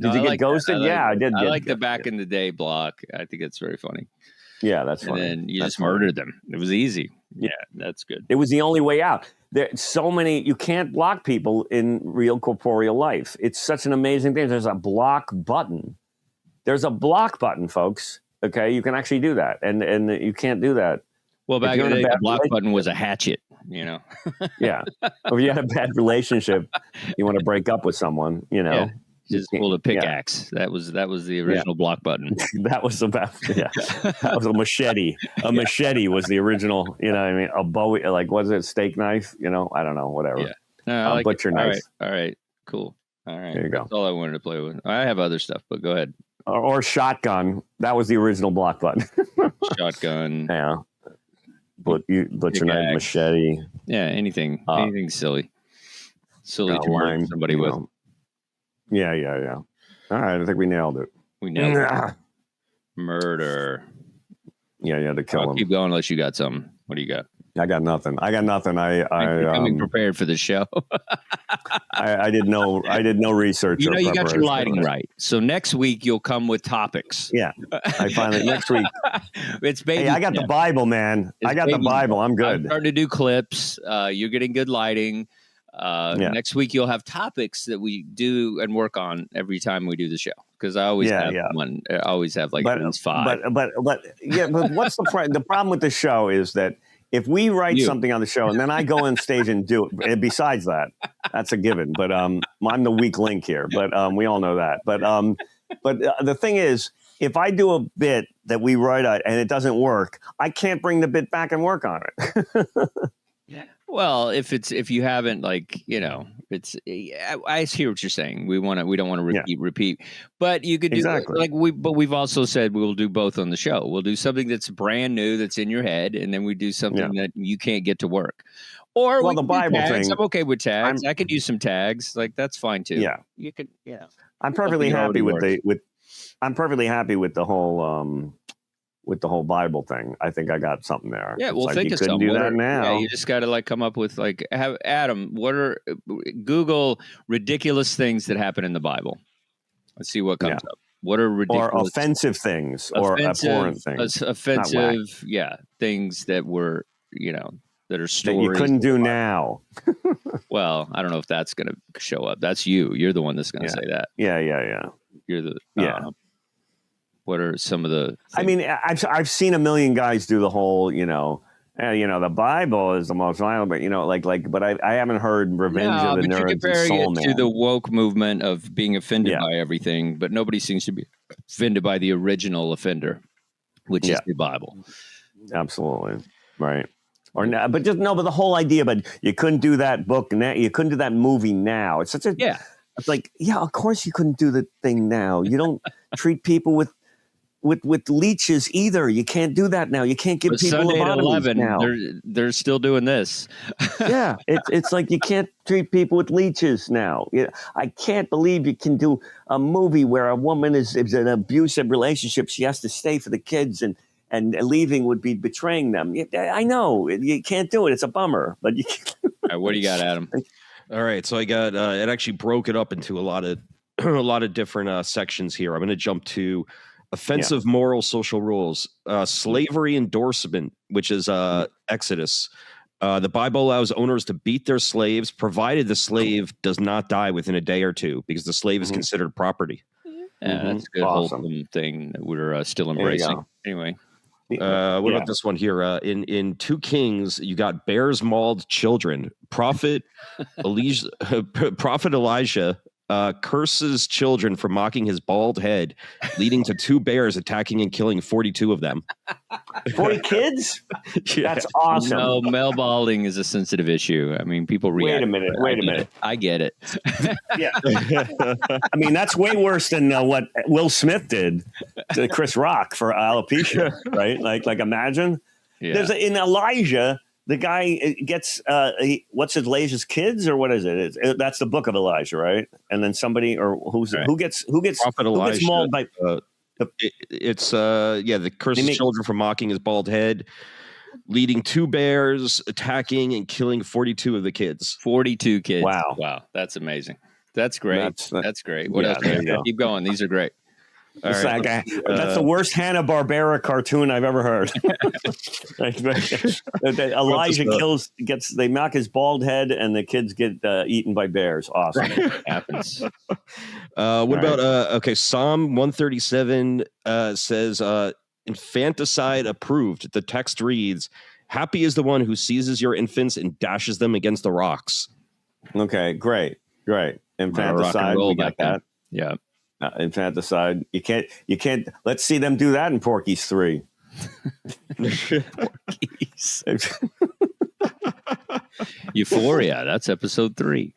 Did you get ghosted? I did. I like the back in the day block. I think it's very funny. Yeah, that's funny. And then you just murdered them. It was easy. Yeah, that's good. It was the only way out. There's so many, you can't block people in real corporeal life. It's such an amazing thing. There's a block button. There's a block button, folks. Okay, you can actually do that, and you can't do that. Well, back in the day, the block button was a hatchet. You know. Yeah. Or if you had a bad relationship, you want to break up with someone. You know. Yeah. Just pulled a pickaxe. Yeah. That was the original block button. That was that was a machete. A machete was the original. You know what I mean? A Bowie, like was it a steak knife? You know, I don't know, whatever. Yeah. No, butcher knife. All right, cool. All right. There you go. That's all I wanted to play with. I have other stuff, but go ahead. Or shotgun. That was the original block button. Shotgun. Yeah. Butcher knife, Pickaxe. machete. Yeah, anything silly to murder somebody with. Yeah. All right, I think we nailed it. We nailed it. Murder. Yeah, to kill him. Keep going unless you got something. What do you got? I got nothing. I'm coming prepared for the show. I did no research. You got your lighting right. So next week you'll come with topics. Yeah, I finally next week. It's baby. Hey, I got the Bible, man. I got the Bible. I'm good. I'm starting to do clips. You're getting good lighting. Next week you'll have topics that we do and work on every time we do the show. Because I always have one. I always have like at least 5. But what's the problem? The problem with the show is that if we write something on the show and then I go on stage and do it, and besides that, that's a given. But I'm the weak link here. But we all know that. But the thing is, if I do a bit that we write out and it doesn't work, I can't bring the bit back and work on it. Well, if you haven't I hear what you're saying. We don't want to repeat, but you could do but we've also said we'll do both on the show. We'll do something that's brand new that's in your head, and then we do something that you can't get to work. Or the Bible tags. thing. I'm okay with tags. I could use some tags. Like that's fine too. Yeah, you could. I'm perfectly happy I'm perfectly happy with the whole Bible thing. I think I got something there. Yeah, well, think you of couldn't something. do that now. Yeah, you just got to come up with have Adam. Google ridiculous things that happen in the Bible. Let's see what comes up. What are ridiculous or offensive things or abhorrent things? Offensive, things that were that are stories that you couldn't do now. Well, I don't know if that's going to show up. That's you. You're the one that's going to say that. Yeah. You're the What are some of the things? I mean, I've seen a million guys do the whole, the Bible is the most violent, but but I haven't heard Revenge of the Nerds and Soul Man. To the woke movement of being offended by everything, but nobody seems to be offended by the original offender, which is the Bible. Absolutely. Right. Or not, but the whole idea, but you couldn't do that book now, you couldn't do that movie now. It's such a It's like, of course you couldn't do the thing now. You don't treat people with leeches either. You can't do that now. You can't give people Sunday at 11 now. They're still doing this. It's like you can't treat people with leeches now. I can't believe you can do a movie where a woman is in an abusive relationship. She has to stay for the kids, and leaving would be betraying them. I know you can't do it. It's a bummer, but you can't. All right, what do you got, Adam? All right, so I got it. Actually broke it up into a lot of different sections here. I'm going to jump to offensive moral social rules, slavery endorsement, which is Exodus. The Bible allows owners to beat their slaves, provided the slave does not die within a day or two, because the slave is considered property. Yeah, that's a good wholesome thing that we're still embracing. Anyway. What about this one here? In 2 Kings, you got bears mauled children. Prophet Elijah curses children for mocking his bald head, leading to 2 bears attacking and killing 42 of them. 40 kids? That's awesome. No, male balding is a sensitive issue. I mean, people react. Wait a minute. I get it. I mean, that's way worse than what Will Smith did to Chris Rock for alopecia, right? Like imagine. Yeah. There's in Elijah, the guy gets what's Elijah's kids, or what is it? That's the book of Elijah, right? And then somebody who gets Prophet Elijah, who gets mauled by the curses children for mocking his bald head, leading 2 bears attacking and killing 42 of the kids. 42 kids. Wow, that's amazing. That's great. That's great. What else? Keep going. These are great. That's the worst Hanna-Barbera cartoon I've ever heard. Elijah they knock his bald head and the kids get eaten by bears. Awesome. Happens. What about Psalm 137 says infanticide approved. The text reads, "Happy is the one who seizes your infants and dashes them against the rocks." Okay, great. Infanticide, we got that. Yeah. Infanticide. You can't. Let's see them do that in Porky's 3. Euphoria. That's episode 3.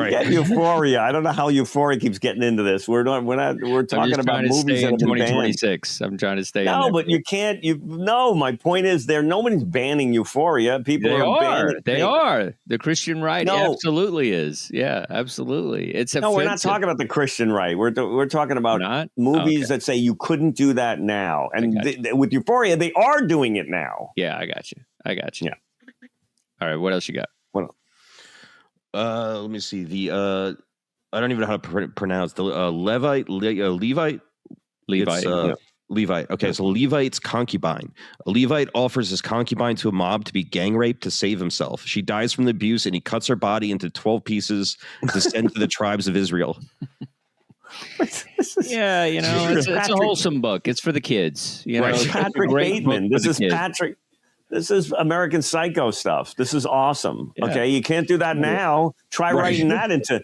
Forget Euphoria. I don't know how Euphoria keeps getting into this. We're talking about movies that have been banned. 2026. I'm trying to stay. No, but you can't. No, my point is, nobody's banning Euphoria. People are banning. They are. The Christian right No. Absolutely is. Yeah, absolutely. It's offensive. No, we're not talking about the Christian right. We're talking about movies that say you couldn't do that now. And with Euphoria, they are doing it now. Yeah, I got you. Yeah. All right. What else you got? Let me see. I don't even know how to pronounce the Levite. Levite. Levite. Okay, so Levite's concubine. A Levite offers his concubine to a mob to be gang raped to save himself. She dies from the abuse, and he cuts her body into 12 pieces to send to the tribes of Israel. Yeah, it's a wholesome book. It's for the kids. Patrick Bateman. This is Patrick. This is American Psycho stuff. This is awesome. Yeah. Okay, you can't do that now. Try writing that into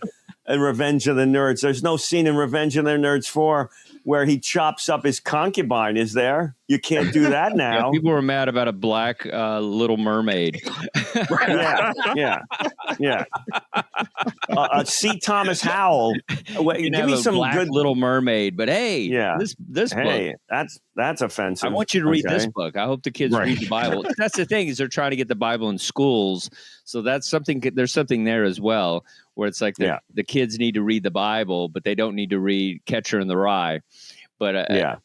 Revenge of the Nerds. There's no scene in Revenge of the Nerds 4 where he chops up his concubine, is there? You can't do that now. Yeah, people were mad about a black Little Mermaid. Yeah. C. Thomas Howell. Give me some black good Little Mermaid, but hey, this book. That's offensive. I want you to read this book. I hope the kids read the Bible. That's the thing, is they're trying to get the Bible in schools. So that's something. There's something there as well, where it's like the kids need to read the Bible, but they don't need to read Catcher in the Rye. But great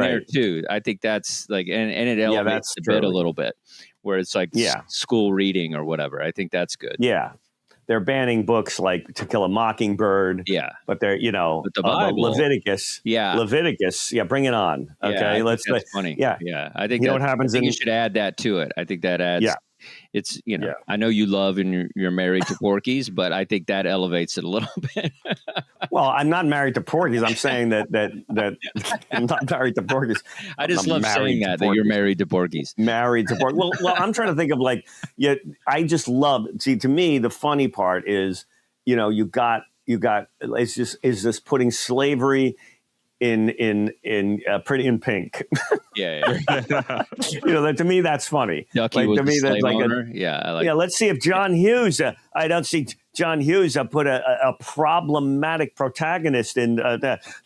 there too. I think that's and it elevates the bit a little bit, where it's like school reading or whatever. I think that's good. Yeah, they're banning books like To Kill a Mockingbird. Yeah, but they're but the Bible, Leviticus. Yeah, Leviticus. Yeah, bring it on. Okay, that's funny. Yeah. I think what happens. You should add that to it. I think that adds. Yeah. It's I know you love and you're married to Porky's, but I think that elevates it a little bit. Well, I'm not married to Porky's. I'm saying that I'm not married to Porky's. I just love saying that you're married to Porky's. Married to Porky's. Well, I'm trying to think of I just love. See, to me, the funny part is, you got. It's just putting slavery in Pretty in Pink. Yeah. To me that's funny. Ducky was to me that's like owner. Let's see if John Hughes. I don't see John Hughes put a problematic protagonist in.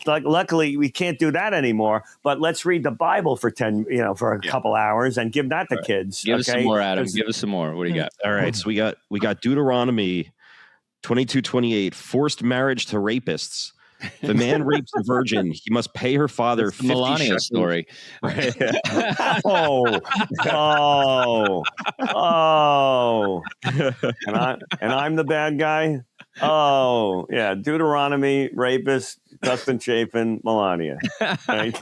Luckily, we can't do that anymore. But let's read the Bible for a couple hours and give that to kids. Give us some more, Adam. Give us some more. What do you got? All right, so we got Deuteronomy 22:28. Forced marriage to rapists. If a man rapes a virgin, he must pay her father 50 Melania shekels. Story. And I'm the bad guy. Oh, yeah. Deuteronomy, rapist, Dustin, Chafin, Melania. Right?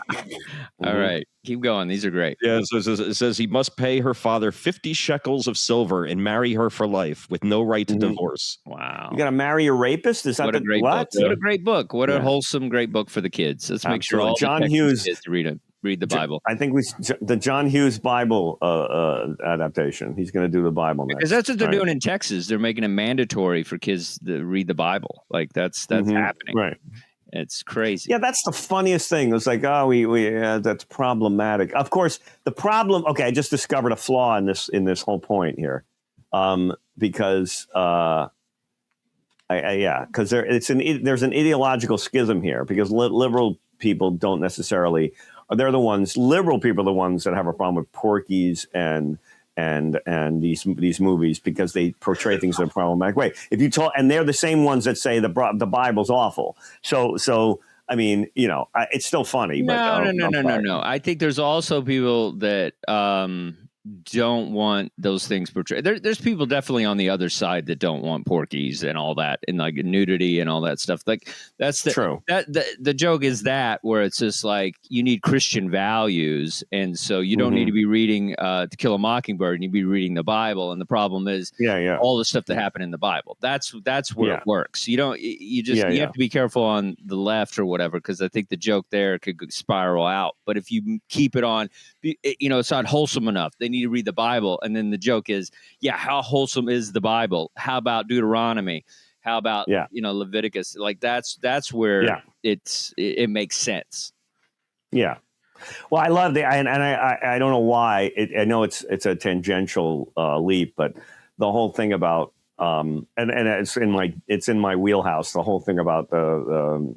All right. Keep going. These are great. Yeah, so it says he must pay her father 50 shekels of silver and marry her for life with no right to divorce. Wow. You got to marry a rapist? Is that what a great book. What a great book. What a wholesome, great book for the kids. Let's make sure all John Hughes kids read the Bible. I think the John Hughes Bible adaptation. He's going to do the Bible next. Because that's what they're doing in Texas. They're making it mandatory for kids to read the Bible. Like that's happening. Right. It's crazy. Yeah, that's the funniest thing. It's like, that's problematic. Of course, the problem. Okay, I just discovered a flaw in this whole point here, because because there's an ideological schism here, because liberal people don't necessarily. Liberal people are the ones that have a problem with Porky's and these movies, because they portray things in a problematic way. And they're the same ones that say the Bible's awful. So I mean, it's still funny. No. I think there's also people that don't want those things portrayed. There's people definitely on the other side that don't want Porky's and all that, and like nudity and all that stuff. Like that's true. The joke is that, where it's just like you need Christian values, and so you don't need to be reading To Kill a Mockingbird, and you be reading the Bible. And the problem is all the stuff that happened in the Bible. That's where it works. You don't. You have to be careful on the left or whatever, because I think the joke there could spiral out. But if you keep it on, it's not wholesome enough. They need to read the Bible. And then the joke is, how wholesome is the Bible? How about Deuteronomy? How about Leviticus? Like that's where it makes sense. Yeah. Well, I love I don't know why. I know it's a tangential leap, but the whole thing about and it's in my wheelhouse. The whole thing about the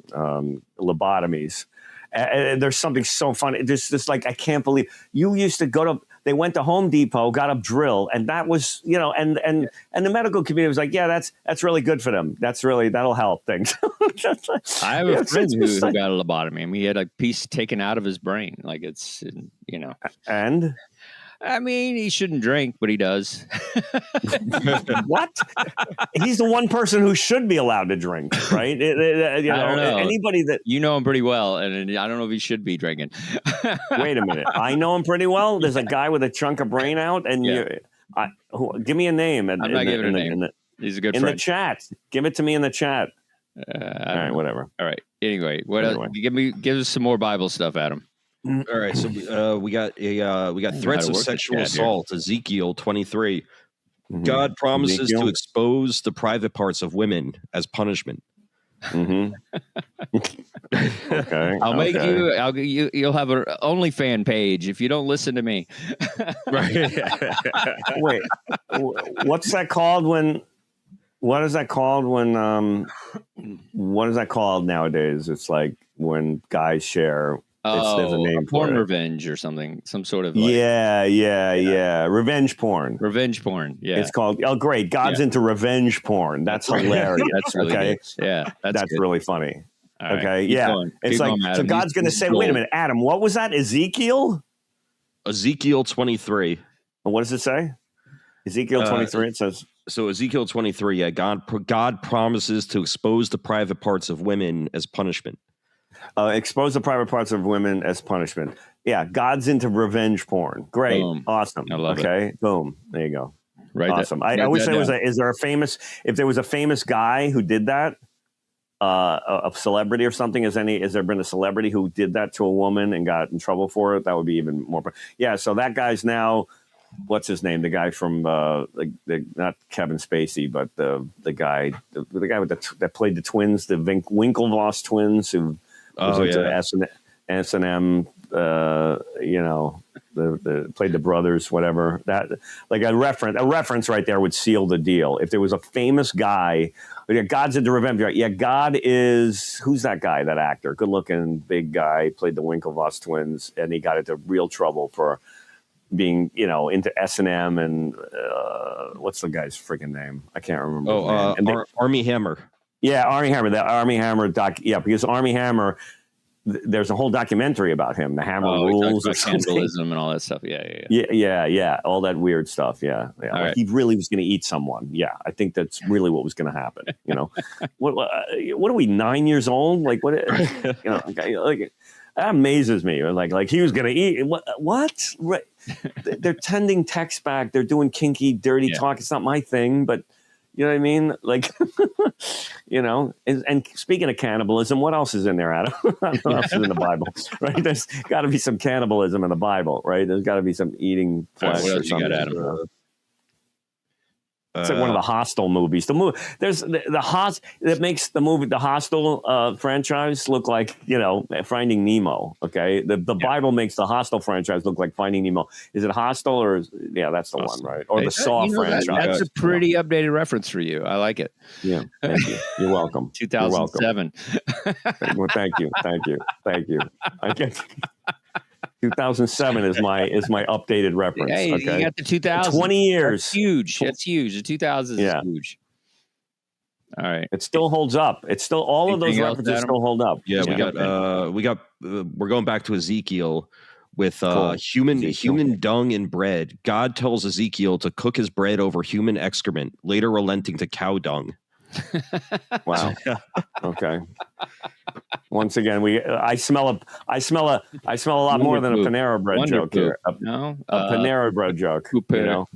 lobotomies. And there's something so funny. Just like, I can't believe you used to go to. They went to Home Depot, got a drill, and that was, and the medical community was like, yeah, that's really good for them. That'll help things. I have a friend who got a lobotomy. I mean, he had a piece taken out of his brain. Like, it's, And I mean, he shouldn't drink, but he does. what? He's the one person who should be allowed to drink, right? I don't know. Anybody that you know him pretty well, and I don't know if he should be drinking. Wait a minute, I know him pretty well. There's a guy with a chunk of brain out, and give me a name. I'm not giving a name. He's a good friend. In the chat. Give it to me in the chat. All right, whatever. All right. Anyway, what else? Give us some more Bible stuff, Adam. All right, so we got threats of sexual assault. Ezekiel 23. Mm-hmm. God promises to expose the private parts of women as punishment. Mm-hmm. Okay, I'll make you. You'll have an OnlyFans page if you don't listen to me. Right. Wait, what's that called when? What is that called when? What is that called nowadays? It's like when guys share. There's a name porn for it. Revenge or something, some sort of revenge porn. Revenge porn, yeah. It's called. Oh, great! God's into revenge porn. That's hilarious. That's really good. Yeah, that's really funny. All right, okay, yeah. Going. It's like so. God's going to say, "Wait a minute, Adam. What was that? Ezekiel 23. What does it say? Ezekiel 23. It says. So Ezekiel 23. Yeah, God promises to expose the private parts of women as punishment. Expose the private parts of women as punishment. Yeah, God's into revenge porn. Great, awesome. I love it. Boom. There you go. Right, awesome. I wish there was if there was a famous guy who did that, a celebrity or something. Has there been a celebrity who did that to a woman and got in trouble for it? That would be even more. Yeah. So that guy's now. What's his name? The guy from not Kevin Spacey, but the guy that played the twins, the Winklevoss twins, who was into S&M, played the brothers, whatever. That like a reference right there would seal the deal. If there was a famous guy, God's into revenge. Yeah, God is who's that guy? That actor, good looking big guy, played the Winklevoss twins, and he got into real trouble for being, into S&M and what's the guy's freaking name? I can't remember. Armie Hammer. Yeah, Armie Hammer. The Armie Hammer doc. Yeah, because Armie Hammer, there's a whole documentary about him. The Hammer rules, or cannibalism and all that stuff. Yeah. All that weird stuff. Yeah. Right. He really was going to eat someone. Yeah, I think that's really what was going to happen. What are we, 9 years old? Like what? Like that amazes me. Like he was going to eat what? Right. They're tending text back. They're doing kinky, dirty talk. It's not my thing, but you know what I mean? Like, and speaking of cannibalism, what else is in there, Adam? What else is in the Bible, right? There's got to be some cannibalism in the Bible, right? There's got to be some eating flesh what or else something. You got, Adam? It's like one of the Hostel movies. The movie there's that makes the movie the Hostel franchise look like Finding Nemo. Okay, the Bible makes the Hostel franchise look like Finding Nemo. Is it Hostel or that's the one, right? Or the Saw franchise? That's a pretty updated reference for you. I like it. Yeah, thank you. You're welcome. 2007. Well, thank you. I get. 2007 is my updated reference. Hey, okay? You got the 2000. 20 years. That's huge. That's huge. The 2000s is huge. All right. It still holds up. It's still all of those references still hold up. Yeah, we're going back to Ezekiel with human dung and bread. God tells Ezekiel to cook his bread over human excrement, later relenting to cow dung. Wow. Okay. Once again, I smell a lot more than a Panera Bread joke here. A Panera Bread joke. Poopera.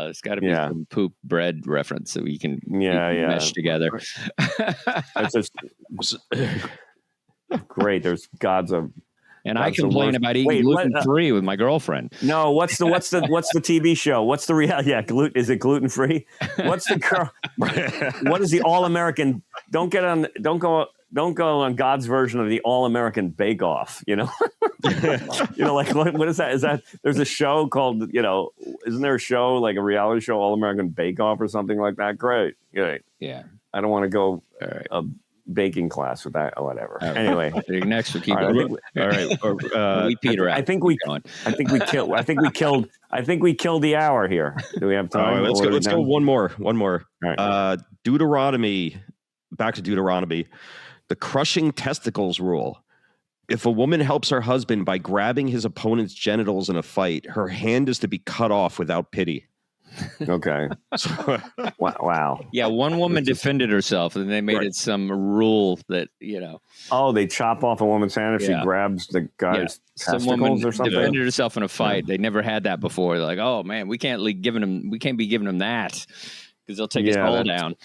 It's got to be some poop bread reference so we can mesh together. It's just great. There's God's of. And I complain about eating gluten-free with my girlfriend. No, what's the TV show? What's the reality? Yeah, is it gluten-free? What's the girl? What is the All-American? Don't go. don't go on God's version of the All-American Bake Off. You know, like what is that? Is that there's a show called isn't there a show like a reality show All-American Bake Off or something like that? Great. Yeah. I don't want to go All right. a baking class with that or whatever. All right. Anyway, next we'll keep all right, all right. We Peter out. I think we killed the hour here. Do we have time? Let's go one more. All right. Deuteronomy. Back to Deuteronomy. The crushing testicles rule. If a woman helps her husband by grabbing his opponent's genitals in a fight, her hand is to be cut off without pity. Okay. Wow. Yeah, one woman defended herself, and they made it some rule that Oh, they chop off a woman's hand if she grabs the guy's some woman testicles or something. defended herself in a fight. They never had that before. They're like, oh man, we can't be giving him that because they'll take his whole down.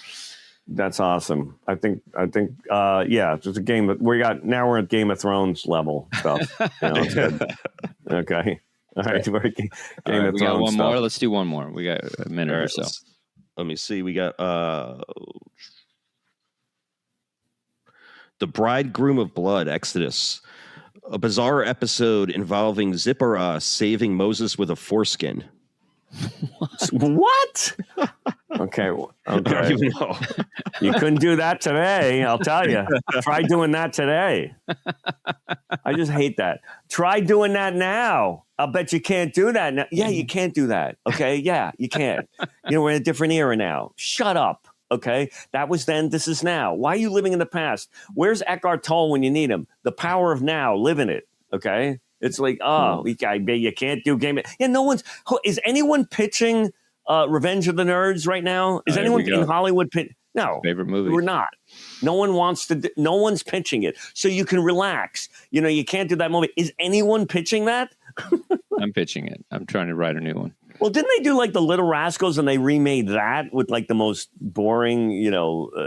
That's awesome. I think it's just a game that we're at Game of Thrones level stuff. It's good. Okay. All right. We got one more. Let's do one more. We got a minute or so. Let me see. We got the Bridegroom of Blood, Exodus. A bizarre episode involving Zipporah saving Moses with a foreskin. What? Okay. I don't even know. You couldn't do that today, I'll tell you. Try doing that today. I just hate that. Try doing that now. I'll bet you can't do that now. Yeah, you can't do that. Okay. Yeah, you can't. We're in a different era now. Shut up. Okay. That was then. This is now. Why are you living in the past? Where's Eckhart Tolle when you need him? The power of now. Live in it. Okay. It's like, you can't do game. Yeah, is anyone pitching Revenge of the Nerds right now? Is anyone in Hollywood pitching? No. Favorite movie. We're not. No one wants to. No one's pitching it. So you can relax. You can't do that movie. Is anyone pitching that? I'm pitching it. I'm trying to write a new one. Well, didn't they do like the Little Rascals and they remade that with like the most boring,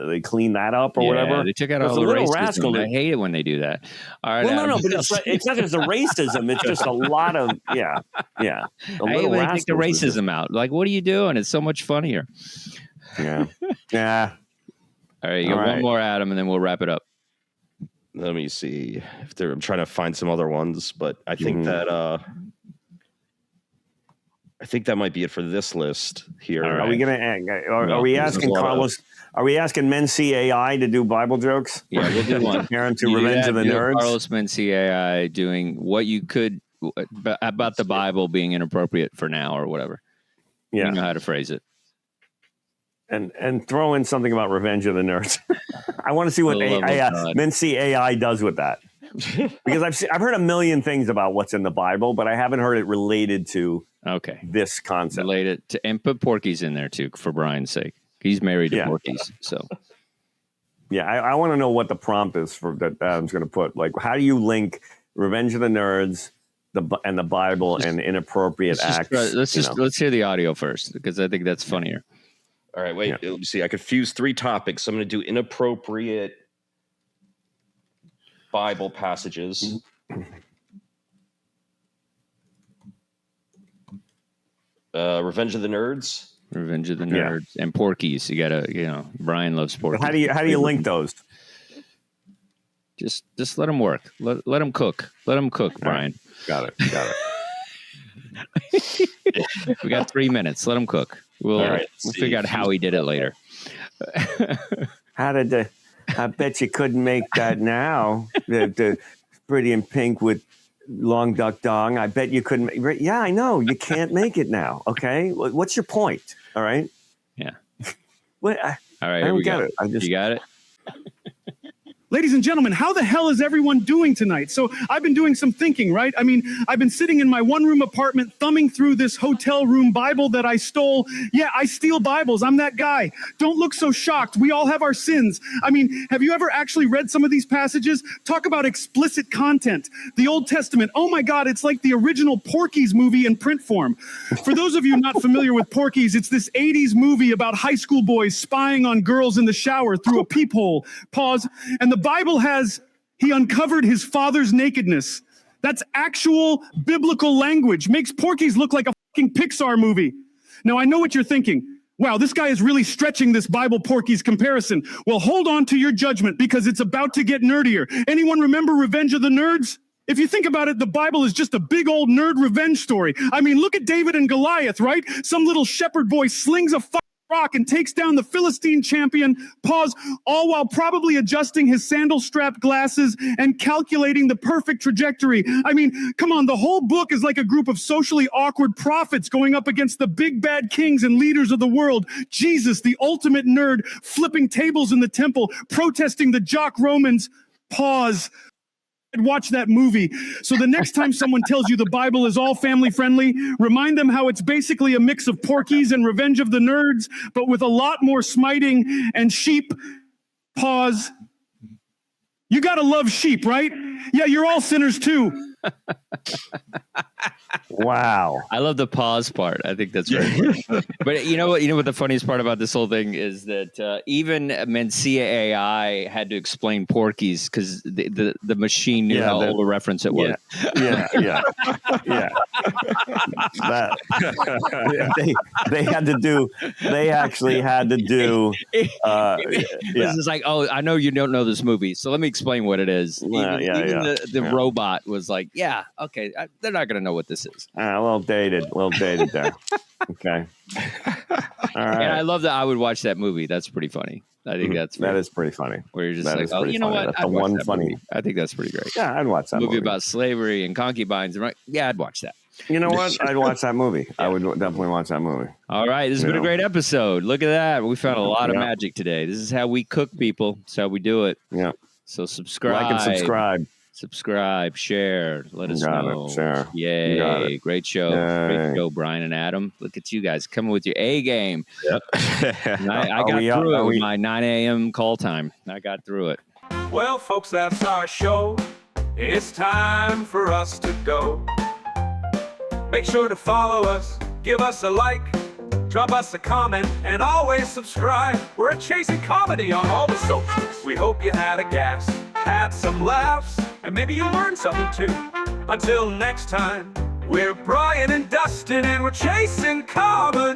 they cleaned that up or whatever? They took out all the Little Rascals. I hate it when they do that. All right. Well, no, but it's not just the racism. It's just a lot of, yeah. I hate when they take the racism out. Like, what are you doing? It's so much funnier. Yeah. All right. You got one more, Adam, and then we'll wrap it up. Let me see if I'm trying to find some other ones, but I think that might be it for this list here. Right. Are we going to? Are we asking Carlos? Are we asking Menciai to do Bible jokes? Yeah, we'll do one. Comparing to Revenge of the Nerds. Carlos Menciai doing what you could about the Bible being inappropriate for now or whatever. Yeah, you know how to phrase it. And throw in something about Revenge of the Nerds. I want to see what Menciai does with that. Because I've heard a million things about what's in the Bible, but I haven't heard it related to this concept. Related to, and put Porky's in there too, for Brian's sake. He's married to Porky's, so. Yeah, I want to know what the prompt is for that Adam's going to put. Like, how do you link Revenge of the Nerds and the Bible and inappropriate acts? Let's hear the audio first, because I think that's funnier. All right, wait. Let me see. I could fuse 3 topics. I'm going to do inappropriate Bible passages. Revenge of the Nerds. Revenge of the Nerds and Porky's. You gotta, Brian loves Porky's. How do you link those? Just let them work. Let them cook. Let them cook, Brian. Got it. We got 3 minutes. Let them cook. We'll figure out how he did it later. I bet you couldn't make that now. The Pretty in Pink with Long Duck Dong. I bet you couldn't. Yeah, I know. You can't make it now. Okay. What's your point? All right. Yeah. All right. I don't get it. You got it? Ladies and gentlemen, how the hell is everyone doing tonight? So I've been doing some thinking, right? I mean, I've been sitting in my one-room apartment thumbing through this hotel room Bible that I stole. Yeah, I steal Bibles. I'm that guy. Don't look so shocked. We all have our sins. I mean, have you ever actually read some of these passages? Talk about explicit content. The Old Testament. Oh my God, it's like the original Porky's movie in print form. For those of you not familiar with Porky's, it's this 80s movie about high school boys spying on girls in the shower through a peephole. Pause. And the Bible has, he uncovered his father's nakedness. That's actual biblical language. Makes Porky's look like a fucking Pixar movie. Now, I know what you're thinking. Wow, this guy is really stretching this Bible Porky's comparison. Well, hold on to your judgment because it's about to get nerdier. Anyone remember Revenge of the Nerds? If you think about it, the Bible is just a big old nerd revenge story. I mean, look at David and Goliath, right? Some little shepherd boy slings a rock and takes down the Philistine champion, pause, all while probably adjusting his sandal-strapped glasses and calculating the perfect trajectory. I mean, come on, the whole book is like a group of socially awkward prophets going up against the big bad kings and leaders of the world. Jesus, the ultimate nerd, flipping tables in the temple, protesting the jock Romans, pause. Watch that movie. So the next time someone tells you the Bible is all family friendly, remind them how it's basically a mix of Porky's and Revenge of the Nerds, but with a lot more smiting and sheep. Pause. You got to love sheep, right? Yeah, you're all sinners too. Wow. I love the pause part. I think that's right. But you know what the funniest part about this whole thing is that even Mencia AI had to explain Porky's because the machine knew how old a reference it was. Yeah. They actually had to do. This is like, oh, I know you don't know this movie, so let me explain what it is. Even the robot was like, yeah, okay, they're not going to know what this is. A little dated there. Okay. All right. And I love that. I would watch that movie. That's pretty funny. I think that is pretty funny. Where you're just that like, oh, you know funny. what? That's the one funny. Movie. I think that's pretty great. Yeah, I'd watch that movie about slavery and concubines. Yeah, I'd watch that. You know what? I'd watch that movie. I would definitely watch that movie. All right. This has been a great episode. Look at that. We found a lot of magic today. This is how we cook, people. This is how we do it. Yeah. So subscribe. Like and subscribe. Subscribe, share, let us know. Share. Yay. Great show. Yay. Great show, Brian and Adam. Look at you guys coming with your A game. Yep. I got through it with my 9 a.m. call time. I got through it. Well, folks, that's our show. It's time for us to go. Make sure to follow us, give us a like, drop us a comment, and always subscribe. We're Chasing Comedy on all the socials. We hope you had a gas, had some laughs, and maybe you learned something too. Until next time, we're Brian and Dustin, and we're Chasing Comedy.